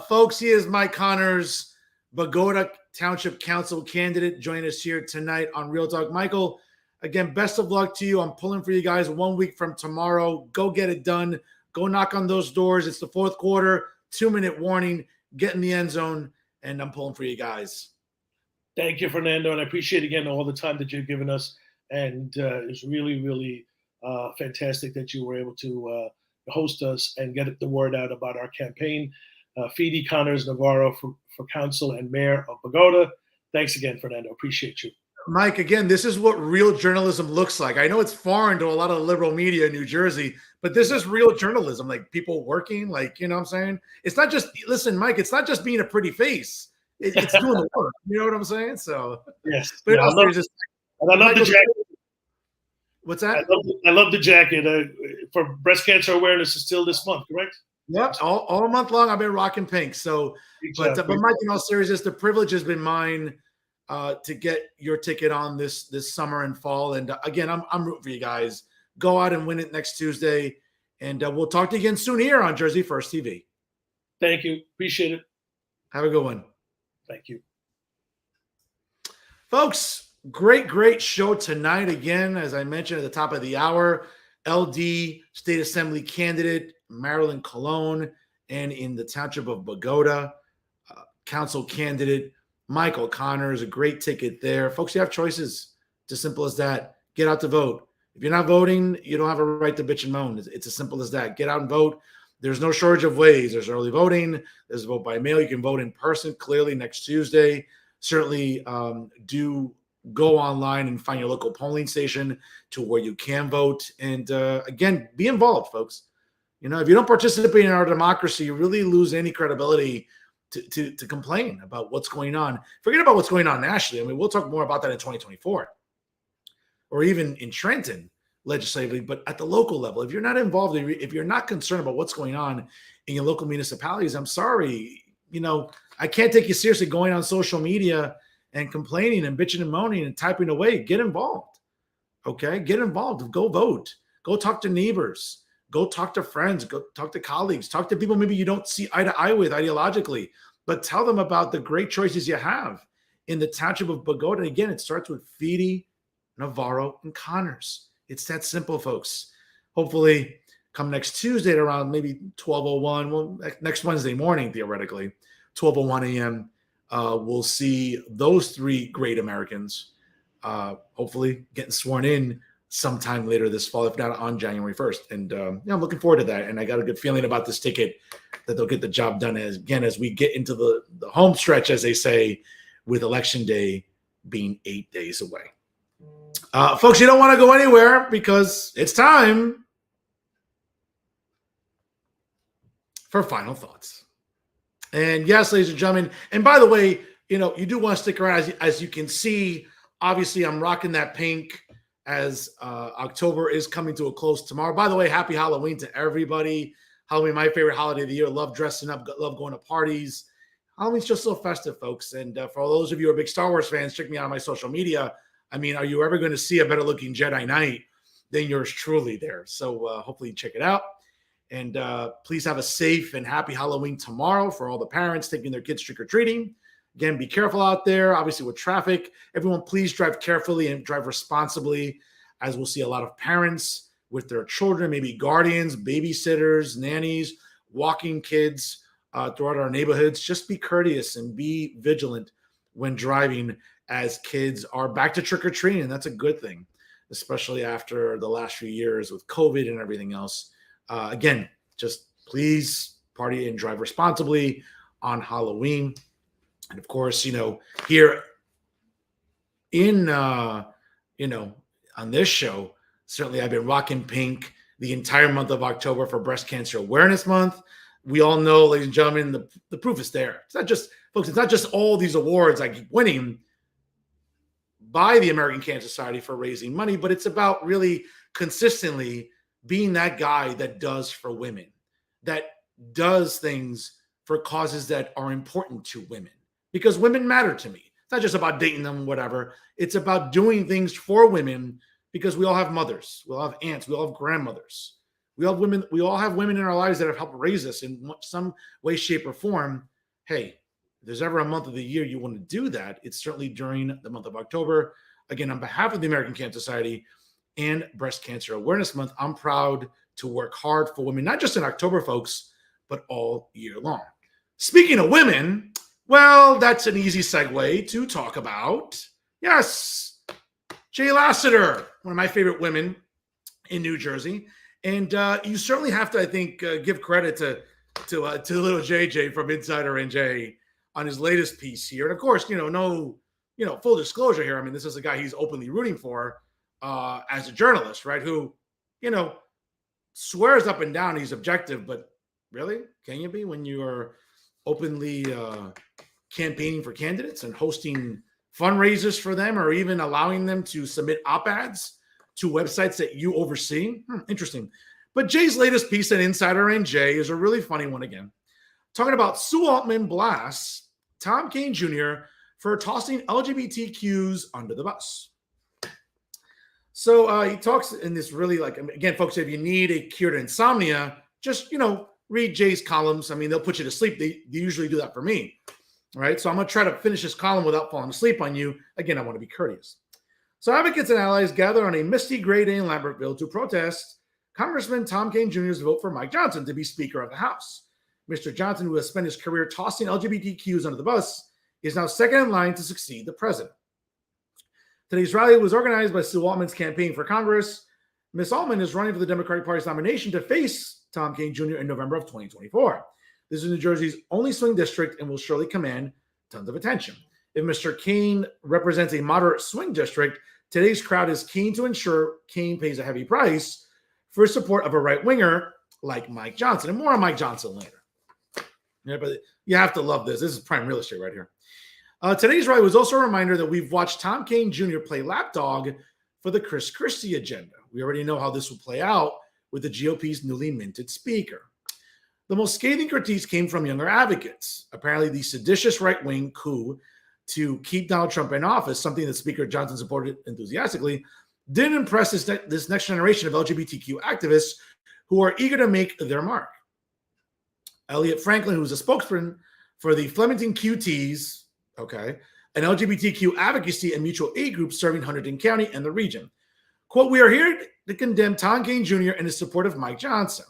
Folks, he is Mike Connors, Bogota Township Council candidate, joining us here tonight on Real Talk. Michael, again, best of luck to you. I'm pulling for you guys 1 week from tomorrow. Go get it done. Go knock on those doors. It's the fourth quarter, 2-minute warning. Get in the end zone, and I'm pulling for you guys. Thank you, Fernando, and I appreciate again all the time that you've given us. And it's really, really fantastic that you were able to host us and get the word out about our campaign. Fidi, Connors, Navarro for council and mayor of Bogota. Thanks again, Fernando. Appreciate you. Mike, again, this is what real journalism looks like. I know it's foreign to a lot of the liberal media in New Jersey, but this is real journalism, like people working, like, you know what I'm saying? It's not just, listen, Mike, it's not just being a pretty face. It's doing the work. You know what I'm saying? So, yes. But Yeah, I love the jacket. What's that? I love the jacket. For breast cancer awareness is still this month, correct? Yep. All month long, I've been rocking pink. So, but Mike, in all seriousness, the privilege has been mine to get your ticket on this summer and fall. And again, I'm rooting for you guys. Go out and win it next Tuesday. And we'll talk to you again soon here on Jersey First TV. Thank you. Appreciate it. Have a good one. Thank you. Folks, great show tonight. Again, as I mentioned at the top of the hour, LD State Assembly candidate, Maryland Cologne, and in the Township of Bogota, council candidate, Michael Connors, a great ticket there. Folks, you have choices. It's as simple as that. Get out to vote. If you're not voting, you don't have a right to bitch and moan. It's as simple as that. Get out and vote. There's no shortage of ways. There's early voting. There's vote by mail. You can vote in person clearly next Tuesday. Certainly do go online and find your local polling station to where you can vote. And again, be involved, folks. You know, if you don't participate in our democracy, you really lose any credibility to complain about what's going on. Forget about what's going on nationally. I mean, we'll talk more about that in 2024 or even in Trenton legislatively, but at the local level, if you're not involved, if you're not concerned about what's going on in your local municipalities, I'm sorry, you know, I can't take you seriously going on social media and complaining and bitching and moaning and typing away. Get involved. Okay. Get involved. Go vote. Go talk to neighbors. Go talk to friends. Go talk to colleagues. Talk to people maybe you don't see eye to eye with ideologically, but tell them about the great choices you have in the Township of Bogota. And again, it starts with Fidi, Navarro, and Connors. It's that simple, folks. Hopefully, come next Tuesday at around maybe 12:01, well, next Wednesday morning, theoretically, 12:01 a.m., we'll see those three great Americans hopefully getting sworn in sometime later this fall, if not on January 1st. And I'm looking forward to that. And I got a good feeling about this ticket that they'll get the job done as we get into the home stretch, as they say, with Election Day being 8 days away. Folks, you don't want to go anywhere because it's time for final thoughts. And yes, ladies and gentlemen, and by the way, you know, you do want to stick around. As you can see, obviously I'm rocking that pink as October is coming to a close tomorrow. By the way, happy Halloween to everybody. Halloween, my favorite holiday of the year. Love dressing up, love going to parties. Halloween's just so festive, folks. And for all those of you who are big Star Wars fans, check me out on my social media. I mean, are you ever going to see a better looking Jedi Knight than yours truly there? So hopefully you check it out. And please have a safe and happy Halloween tomorrow for all the parents taking their kids trick-or-treating. Again, be careful out there, obviously with traffic. Everyone, please drive carefully and drive responsibly, as we'll see a lot of parents with their children, maybe guardians, babysitters, nannies, walking kids throughout our neighborhoods. Just be courteous and be vigilant when driving, as kids are back to trick-or-treating. That's a good thing, especially after the last few years with COVID and everything else. Again, just please party and drive responsibly on Halloween. And of course, here in, on this show, certainly I've been rocking pink the entire month of October for Breast Cancer Awareness Month. We all know, ladies and gentlemen, the proof is there. It's not just, folks, it's not just all these awards I keep winning by the American Cancer Society for raising money, but it's about really consistently being that guy that does for women, that does things for causes that are important to women, because women matter to me. It's not just about dating them, whatever. It's about doing things for women, because we all have mothers, we all have aunts, we all have grandmothers. We all have women. We all have women in our lives that have helped raise us in some way, shape, or form. Hey, if there's ever a month of the year you want to do that, it's certainly during the month of October. Again, on behalf of the American Cancer Society and Breast Cancer Awareness Month, I'm proud to work hard for women, not just in October, folks, but all year long. Speaking of women, well, that's an easy segue to talk about, yes, Jay Lassiter, one of my favorite women in New Jersey. And you certainly have to, I think, give credit to little JJ from Insider NJ on his latest piece here. And of course, full disclosure here. I mean, this is a guy he's openly rooting for as a journalist, right? Who, swears up and down he's objective, but really, can you be when you are openly campaigning for candidates and hosting fundraisers for them, or even allowing them to submit op-eds to websites that you oversee? Interesting. But Jay's latest piece at Insider NJ is a really funny one again, talking about Sue Altman blasts Tom Kane Jr. for tossing LGBTQs under the bus. So he talks in this really, again, folks, if you need a cure to insomnia, just, read Jay's columns. I mean, they'll put you to sleep. They usually do that for me, right? So I'm going to try to finish this column without falling asleep on you. Again, I want to be courteous. So advocates and allies gather on a misty gray day in Lambertville to protest Congressman Tom Kane Jr.'s vote for Mike Johnson to be Speaker of the House. Mr. Johnson, who has spent his career tossing LGBTQs under the bus, is now second in line to succeed the president. Today's rally was organized by Sue Altman's campaign for Congress. Ms. Altman is running for the Democratic Party's nomination to face Tom Kane Jr. in November of 2024. This is New Jersey's only swing district and will surely command tons of attention. If Mr. Kane represents a moderate swing district, today's crowd is keen to ensure Kane pays a heavy price for support of a right-winger like Mike Johnson. And more on Mike Johnson later. Yeah, but you have to love this. This is prime real estate right here. Today's rally was also a reminder that we've watched Tom Kane Jr. play lapdog for the Chris Christie agenda. We already know how this will play out with the GOP's newly minted speaker. The most scathing critiques came from younger advocates. Apparently, the seditious right-wing coup to keep Donald Trump in office, something that Speaker Johnson supported enthusiastically, didn't impress this next generation of LGBTQ activists who are eager to make their mark. Elliot Franklin, who's a spokesperson for the Flemington QTs, an LGBTQ advocacy and mutual aid group serving Hunterdon County and the region. Quote, "We are here to condemn Tom Kane Jr. and his support of Mike Johnson,"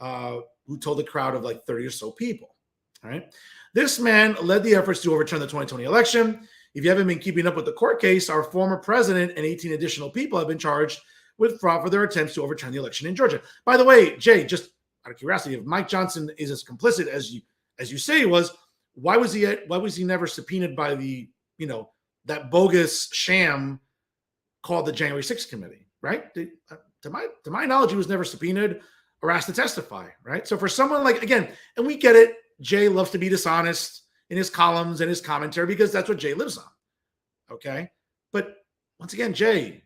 who told a crowd of 30 or so people. All right. This man led the efforts to overturn the 2020 election. If you haven't been keeping up with the court case, our former president and 18 additional people have been charged with fraud for their attempts to overturn the election in Georgia. By the way, Jay, just out of curiosity, if Mike Johnson is as complicit as you say he was, why was he never subpoenaed by the, that bogus sham called the January 6th committee, right? To my knowledge, he was never subpoenaed or asked to testify, right? So for someone again, and we get it, Jay loves to be dishonest in his columns and his commentary because that's what Jay lives on, okay? But once again, Jay,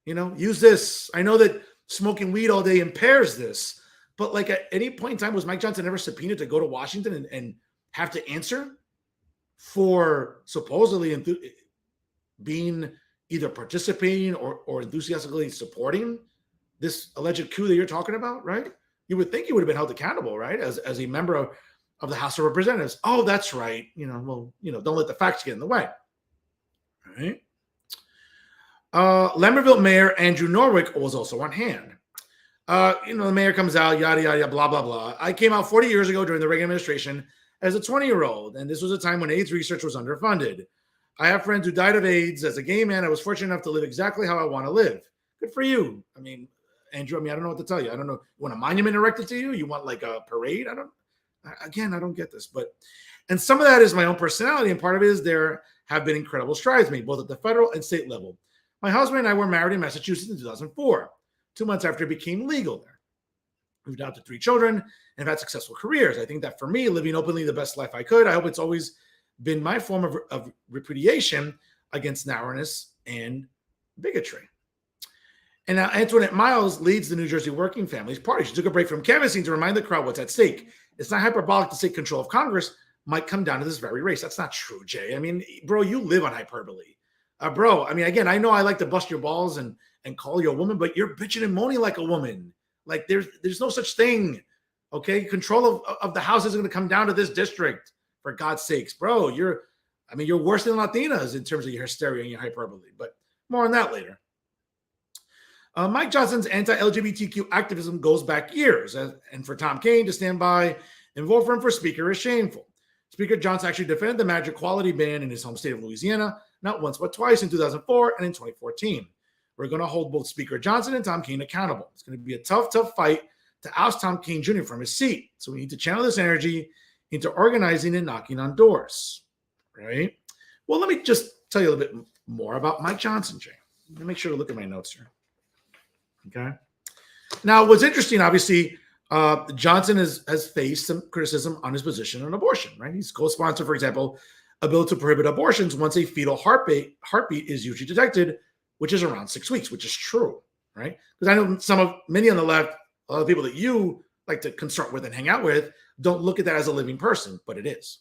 use this. I know that smoking weed all day impairs this, but at any point in time, was Mike Johnson ever subpoenaed to go to Washington and have to answer for supposedly being either participating or enthusiastically supporting this alleged coup that you're talking about, right? You would think he would have been held accountable, right? As a member of the House of Representatives. Oh, that's right. Don't let the facts get in the way. All right. Lambertville Mayor Andrew Norwick was also on hand. The mayor comes out, yada, yada, blah, blah, blah. I came out 40 years ago during the Reagan administration as a 20-year-old, and this was a time when AIDS research was underfunded. I have friends who died of AIDS. As a gay man, I was fortunate enough to live exactly how I want to live. Good for you. I mean, Andrew, I don't know what to tell you. I don't know. You want a monument erected to you? You want a parade? Again, I don't get this, and some of that is my own personality, and part of it is there have been incredible strides made, both at the federal and state level. My husband and I were married in Massachusetts in 2004, 2 months after it became legal there. We've adopted 3 children and have had successful careers. I think that for me, living openly the best life I could, I hope it's always been my form of repudiation against narrowness and bigotry. And now Antoinette Miles leads the New Jersey Working Families Party. She took a break from canvassing to remind the crowd what's at stake. It's not hyperbolic to say control of Congress might come down to this very race. That's not true, Jay. I mean, bro, you live on hyperbole. Bro, I mean, again, I know I like to bust your balls and call you a woman, but you're bitching and moaning like a woman. Like there's no such thing. Okay. Control of the House isn't going to come down to this district, for God's sakes, bro. You're worse than Latinas in terms of your hysteria and your hyperbole, but more on that later. Mike Johnson's anti-LGBTQ activism goes back years, and for Tom Kean to stand by and vote for him for Speaker is shameful. Speaker Johnson actually defended the marriage equality ban in his home state of Louisiana, not once but twice in 2004 and in 2014. We're going to hold both Speaker Johnson and Tom Kean accountable. It's going to be a tough fight to oust Tom Kean Jr. from his seat. So we need to channel this energy into organizing and knocking on doors, right? Well, let me just tell you a little bit more about Mike Johnson, Jay. Let me make sure to look at my notes here. Okay. Now, what's interesting, obviously, Johnson has faced some criticism on his position on abortion, right? He's co-sponsored, for example, a bill to prohibit abortions once a fetal heartbeat is usually detected, which is around 6 weeks, which is true, right? Because I know many on the left, a lot of people that you like to consult with and hang out with, don't look at that as a living person, but it is,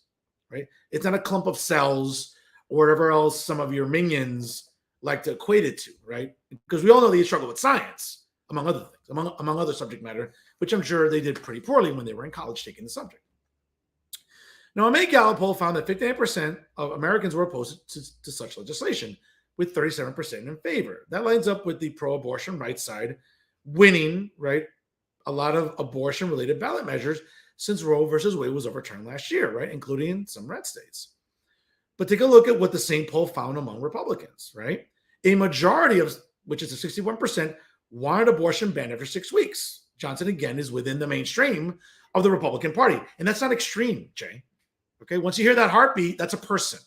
right? It's not a clump of cells or whatever else some of your minions like to equate it to, right? Because we all know they struggle with science, among other things, among other subject matter, which I'm sure they did pretty poorly when they were in college taking the subject. Now, a May Gallup poll found that 59% of Americans were opposed to such legislation, with 37% in favor. That lines up with the pro-abortion right side winning, right, a lot of abortion-related ballot measures since Roe versus Wade was overturned last year, right, including some red states. But take a look at what the same poll found among Republicans, right? A majority of, which is a 61%, wanted abortion banned after 6 weeks. Johnson, again, is within the mainstream of the Republican Party. And that's not extreme, Jay. Okay, once you hear that heartbeat, that's a person.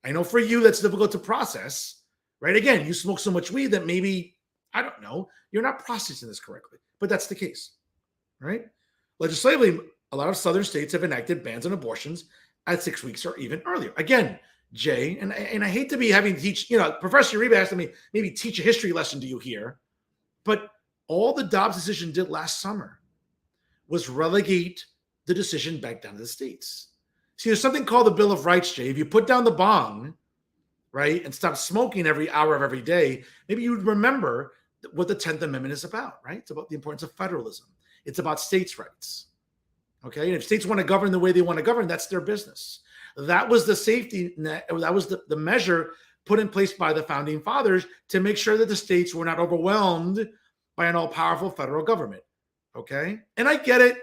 I know for you that's difficult to process, right? Again, you smoke so much weed that maybe, I don't know, you're not processing this correctly. But that's the case, right? Legislatively, a lot of southern states have enacted bans on abortions at 6 weeks or even earlier. Again, Jay, and I hate to be having to teach, Professor Uribe asked me maybe teach a history lesson to you here, but all the Dobbs decision did last summer was relegate the decision back down to the states. See, there's something called the Bill of Rights, Jay. If you put down the bong, right, and stop smoking every hour of every day, maybe you would remember what the 10th Amendment is about, right? It's about the importance of federalism. It's about states' rights. Okay, and if states want to govern the way they want to govern, that's their business. That was the safety net. That was the measure put in place by the founding fathers to make sure that the states were not overwhelmed by an all-powerful federal government. Okay, and I get it,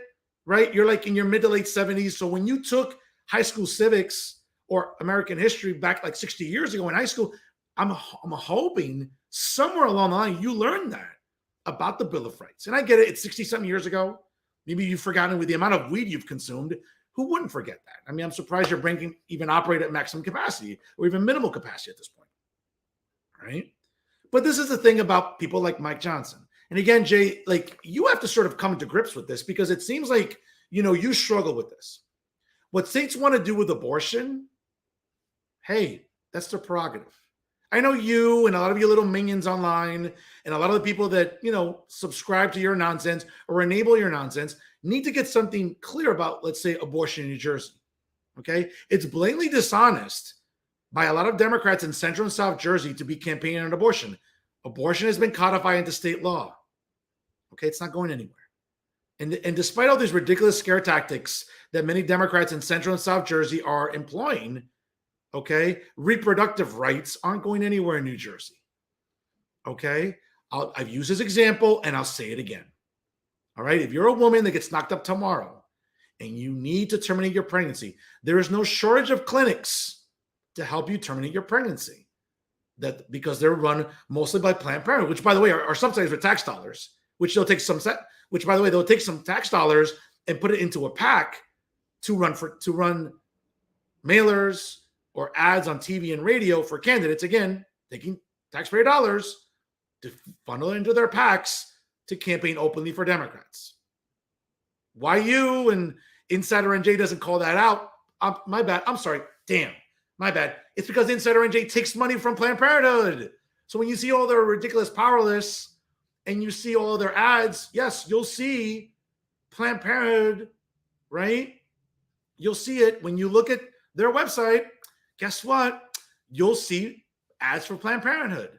right? You're like in your mid to late 70s. So when you took high school civics or American history back like 60 years ago in high school, I'm hoping somewhere along the line you learned that about the Bill of Rights. And I get it. It's 60-something years ago. Maybe you've forgotten with the amount of weed you've consumed. Who wouldn't forget that? I mean, I'm surprised your brain can even operate at maximum capacity or even minimal capacity at this point, right? But this is the thing about people like Mike Johnson. And again, Jay, like you have to sort of come to grips with this because it seems like, you struggle with this. What states want to do with abortion, hey, that's their prerogative. I know you and a lot of your little minions online and a lot of the people that, subscribe to your nonsense or enable your nonsense need to get something clear about, let's say, abortion in New Jersey. Okay. It's blatantly dishonest by a lot of Democrats in Central and South Jersey to be campaigning on abortion. Abortion has been codified into state law. Okay. It's not going anywhere. And despite all these ridiculous scare tactics that many Democrats in Central and South Jersey are employing, okay, reproductive rights aren't going anywhere in New Jersey. Okay, I've used this example and I'll say it again. All right, if you're a woman that gets knocked up tomorrow and you need to terminate your pregnancy, there is no shortage of clinics to help you terminate your pregnancy. That because they're run mostly by Planned Parenthood, which, by the way, are subsidized with tax dollars, which they'll take some tax dollars and put it into a PAC to run mailers or ads on TV and radio for candidates, again, taking taxpayer dollars to funnel into their PACs to campaign openly for Democrats. Why you and Insider NJ doesn't call that out? My bad. I'm sorry. Damn. My bad. It's because Insider NJ takes money from Planned Parenthood. So when you see all their ridiculous powerless and you see all of their ads, yes, you'll see Planned Parenthood, right? You'll see it when you look at their website. Guess what? You'll see ads for Planned Parenthood.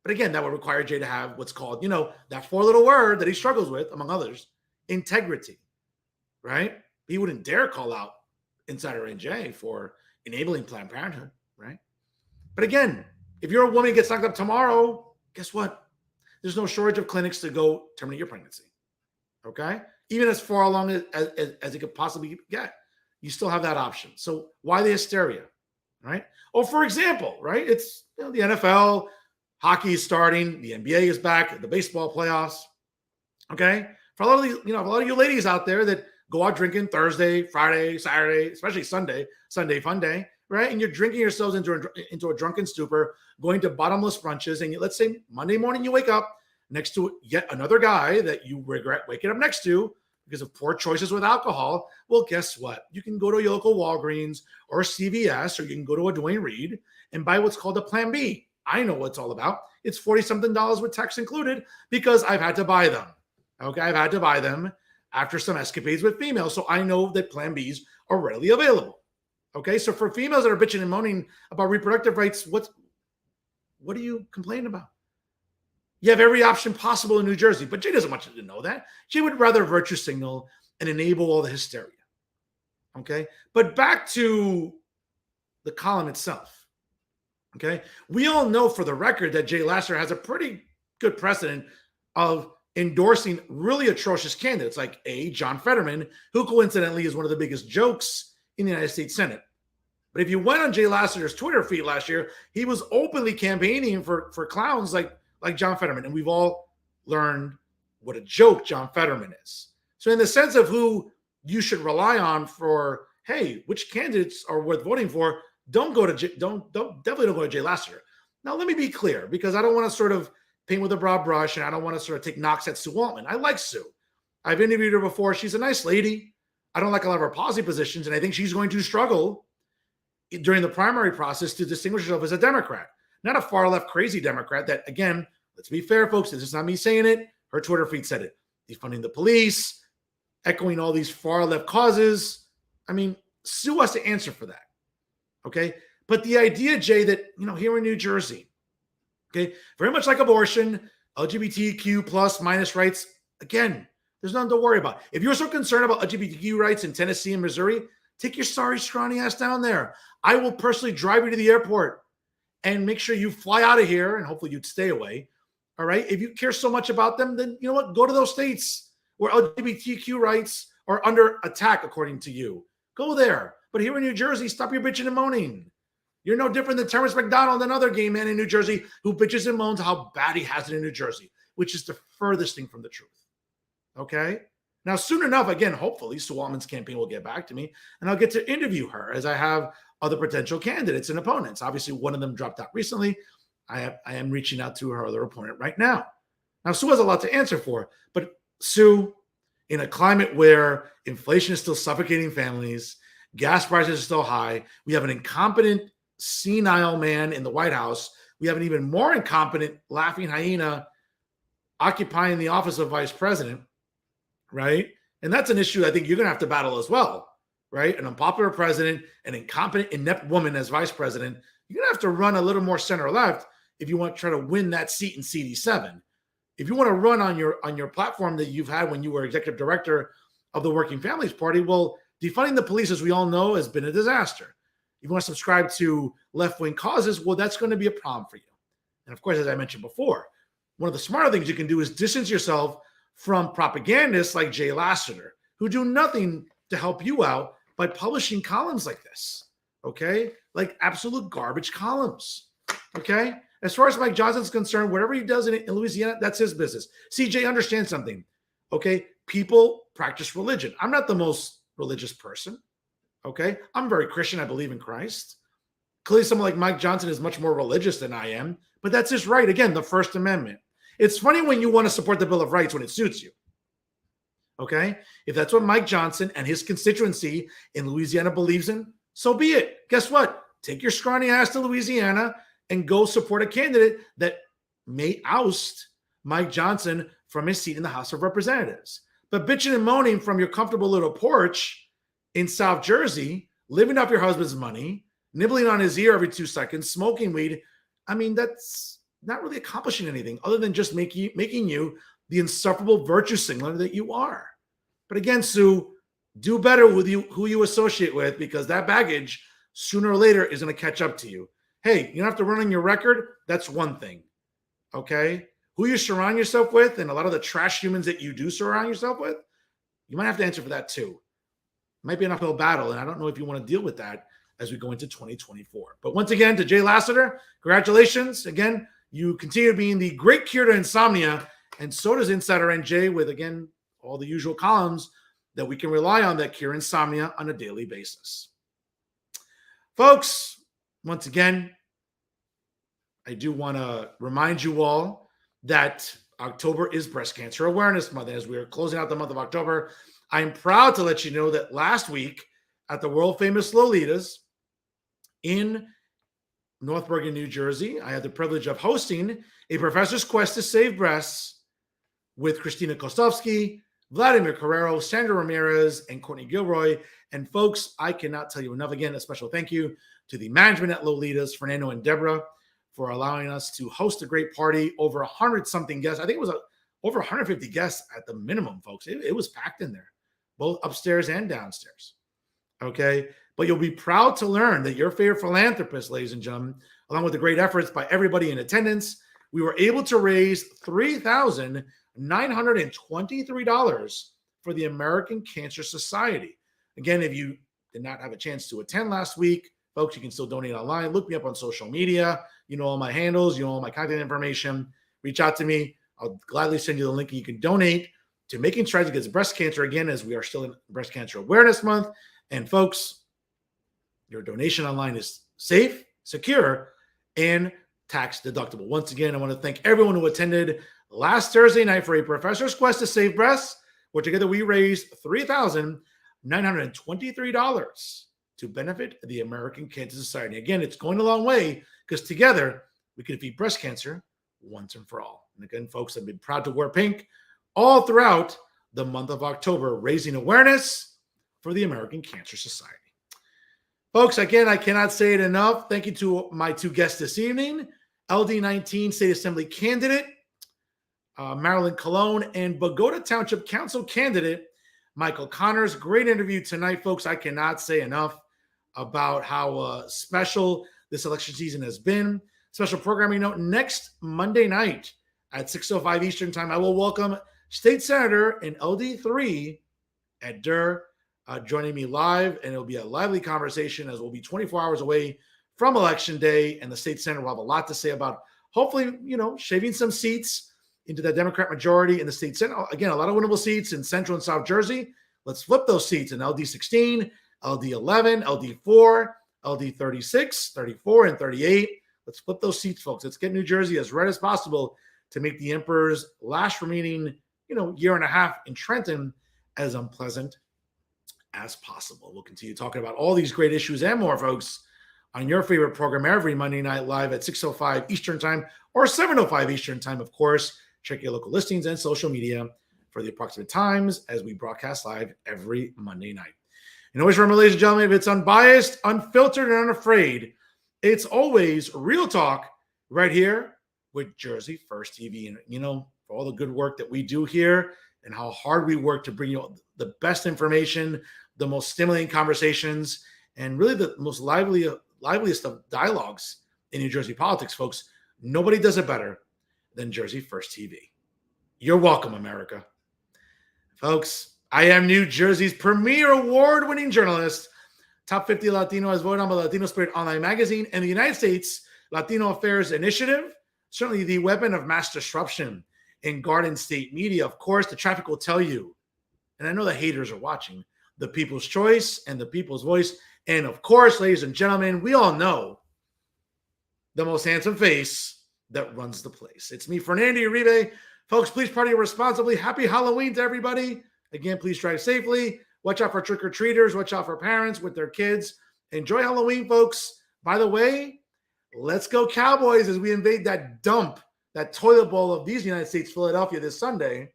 But again, that would require Jay to have what's called, that four-letter word that he struggles with, among others, integrity, right? He wouldn't dare call out Insider NJ for enabling Planned Parenthood, right? But again, if you're a woman who gets knocked up tomorrow, guess what? There's no shortage of clinics to go terminate your pregnancy, okay? Even as far along as it could possibly get, you still have that option. So why the hysteria, right? Or for example, right? It's the NFL, hockey is starting, the NBA is back, the baseball playoffs, okay? For a lot of you ladies out there that go out drinking Thursday, Friday, Saturday, especially Sunday fun day, right? And you're drinking yourselves into a drunken stupor, going to bottomless brunches, and let's say Monday morning you wake up next to yet another guy that you regret waking up next to because of poor choices with alcohol. Well, guess what? You can go to your local Walgreens or CVS, or you can go to a Duane Reade and buy what's called a Plan B. I know what it's all about. It's $40-something with tax included because I've had to buy them. Okay, I've had to buy them after some escapades with females. So I know that Plan Bs are readily available. Okay, so for females that are bitching and moaning about reproductive rights, what are you complaining about? You have every option possible in New Jersey, but Jay doesn't want you to know that. Jay would rather virtue signal and enable all the hysteria. Okay, but back to the column itself. Okay, we all know for the record that Jay Lasseter has a pretty good precedent of endorsing really atrocious candidates like John Fetterman, who coincidentally is one of the biggest jokes in the United States Senate. But if you went on Jay Lasseter's Twitter feed last year, he was openly campaigning for clowns like John Fetterman. And we've all learned what a joke John Fetterman is. So in the sense of who you should rely on for, hey, which candidates are worth voting for, definitely don't go to Jay Lasseter. Now, let me be clear, because I don't want to sort of paint with a broad brush, and I don't want to sort of take knocks at Sue Altman. I like Sue. I've interviewed her before. She's a nice lady. I don't like a lot of her policy positions, and I think she's going to struggle during the primary process to distinguish herself as a Democrat, not a far-left crazy Democrat that, again, let's be fair, folks, this is not me saying it. Her Twitter feed said it. Defunding the police, echoing all these far-left causes. I mean, Sue has to answer for that, okay? But the idea, Jay, that, here in New Jersey, okay, very much like abortion, LGBTQ plus minus rights, again, there's nothing to worry about. If you're so concerned about LGBTQ rights in Tennessee and Missouri, take your sorry, scrawny ass down there. I will personally drive you to the airport and make sure you fly out of here, and hopefully you'd stay away, all right? If you care so much about them, then you know what? Go to those states where LGBTQ rights are under attack, according to you. Go there. But here in New Jersey, stop your bitching and moaning. You're no different than Terrence McDonald, another gay man in New Jersey who bitches and moans how bad he has it in New Jersey, which is the furthest thing from the truth. Okay? Now, soon enough, again, hopefully, Sue Altman's campaign will get back to me, and I'll get to interview her as I have other potential candidates and opponents. Obviously, one of them dropped out recently. I am reaching out to her other opponent right now. Now, Sue has a lot to answer for, but Sue, in a climate where inflation is still suffocating families, gas prices are still high, we have an incompetent, senile man in the White House. We have an even more incompetent laughing hyena occupying the office of vice president, right? And that's an issue I think you're going to have to battle as well, right? An unpopular president, an incompetent, inept woman as vice president. You're going to have to run a little more center left if you want to try to win that seat in CD7. If you want to run on your platform that you've had when you were executive director of the Working Families Party, well, defunding the police, as we all know, has been a disaster. If you want to subscribe to left-wing causes, well, that's going to be a problem for you. And of course, as I mentioned before, one of the smarter things you can do is distance yourself from propagandists like Jay Lasseter, who do nothing to help you out by publishing columns like this, okay? Like absolute garbage columns, okay? As far as Mike Johnson's concerned, whatever he does in Louisiana, that's his business. CJ, understand something, okay? People practice religion. I'm not the most religious person, Okay. I'm very Christian. I believe in Christ. Clearly, someone like Mike Johnson is much more religious than I am, but that's his right. Again, the First Amendment. It's funny when you want to support the Bill of Rights when it suits you. Okay. If that's what Mike Johnson and his constituency in Louisiana believes in, so be it. Guess what? Take your scrawny ass to Louisiana and go support a candidate that may oust Mike Johnson from his seat in the House of Representatives. But bitching and moaning from your comfortable little porch in South Jersey, living off your husband's money, nibbling on his ear every 2 seconds, smoking weed, I mean, that's not really accomplishing anything other than just making you the insufferable virtue signaler that you are. But again, Sue, do better with who you associate with, because that baggage sooner or later is going to catch up to you. Hey, you don't have to run on your record. That's one thing. Okay? Who you surround yourself with and a lot of the trash humans that you do surround yourself with, you might have to answer for that too. It might be an uphill battle, and I don't know if you want to deal with that as we go into 2024. But once again, to Jay Lassiter, congratulations. Again, you continue being the great cure to insomnia, and so does Insider NJ with, again, all the usual columns that we can rely on that cure insomnia on a daily basis. Folks, once again, I do want to remind you all that October is Breast Cancer Awareness Month. As we are closing out the month of October, I am proud to let you know that last week at the world-famous Lolitas in North Bergen, New Jersey, I had the privilege of hosting a Professor's Quest to Save Breasts with Christina Kostovsky, Vladimir Carrero, Sandra Ramirez, and Courtney Gilroy. And folks, I cannot tell you enough. Again, a special thank you to the management at Lolitas, Fernando and Deborah, for allowing us to host a great party. Over 100-something guests. I think it was over 150 guests at the minimum, folks. It was packed in there, both upstairs and downstairs. Okay? But you'll be proud to learn that your favorite philanthropist, ladies and gentlemen, along with the great efforts by everybody in attendance, we were able to raise $3,923 for the American Cancer Society. Again, if you did not have a chance to attend last week, folks, you can still donate online. Look me up on social media. You know all my handles. You know all my contact information. Reach out to me. I'll gladly send you the link, and you can donate to Making Strides Against Breast Cancer, again, as we are still in Breast Cancer Awareness Month. And folks, your donation online is safe, secure, and tax deductible. Once again, I want to thank everyone who attended last Thursday night for a Professor's Quest to Save Breasts, where together we raised $3,923 to benefit the American Cancer Society. Again, it's going a long way because together we can defeat breast cancer once and for all. And again, folks, I've been proud to wear pink all throughout the month of October, raising awareness for the American Cancer Society. Folks, again, I cannot say it enough. Thank you to my two guests this evening, LD19 State Assembly candidate, Marilyn Colon, and Bogota Township Council candidate, Michael Connors. Great interview tonight, folks. I cannot say enough about how special this election season has been. Special programming note, next Monday night at 6:05 Eastern Time, I will welcome State Senator in LD3, Ed Durr, joining me live, and it'll be a lively conversation as we'll be 24 hours away from Election Day, and the State Senate will have a lot to say about hopefully, shaving some seats into the Democrat majority in the State Senate. Again, a lot of winnable seats in Central and South Jersey. Let's flip those seats in LD16, LD11, LD4, LD36, 34, and 38. Let's flip those seats, folks. Let's get New Jersey as red as possible to make the Emperor's last remaining, year and a half in Trenton as unpleasant as possible. We'll continue talking about all these great issues and more, folks, on your favorite program every Monday night live at 6:05 Eastern Time or 7:05 Eastern Time, of course. Check your local listings and social media for the approximate times as we broadcast live every Monday night. And always remember, ladies and gentlemen, if it's unbiased, unfiltered, and unafraid, it's always real talk right here with Jersey First TV. And, for all the good work that we do here and how hard we work to bring you the best information, the most stimulating conversations, and really the most liveliest of dialogues in New Jersey politics, folks, nobody does it better than Jersey First TV. You're welcome, America. Folks, I am New Jersey's premier award-winning journalist, Top 50 Latino as voted on by Latino Spirit Online Magazine, and the United States Latino Affairs Initiative, certainly the weapon of mass disruption in Garden State media. Of course, the traffic will tell you, and I know the haters are watching, the people's choice and the people's voice. And of course, ladies and gentlemen, we all know the most handsome face that runs the place. It's me, Fernando Uribe. Folks, please party responsibly. Happy Halloween to everybody. Again, please drive safely. Watch out for trick-or-treaters. Watch out for parents with their kids. Enjoy Halloween, folks. By the way, let's go Cowboys as we invade that dump, that toilet bowl of these United States, Philadelphia this Sunday.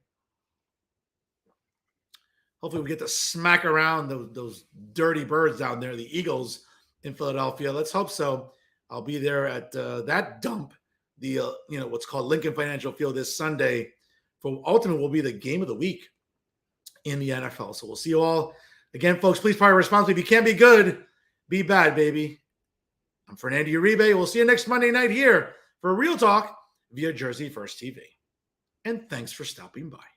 Hopefully we get to smack around those dirty birds down there, the Eagles in Philadelphia. Let's hope so. I'll be there at that dump, the what's called Lincoln Financial Field this Sunday. For ultimately will be the game of the week in the NFL. So we'll see you all again, folks. Please party responsibly. If you can't be good, be bad, baby. I'm Fernando Uribe. We'll see you next Monday night here for Real Talk via Jersey First TV. And thanks for stopping by.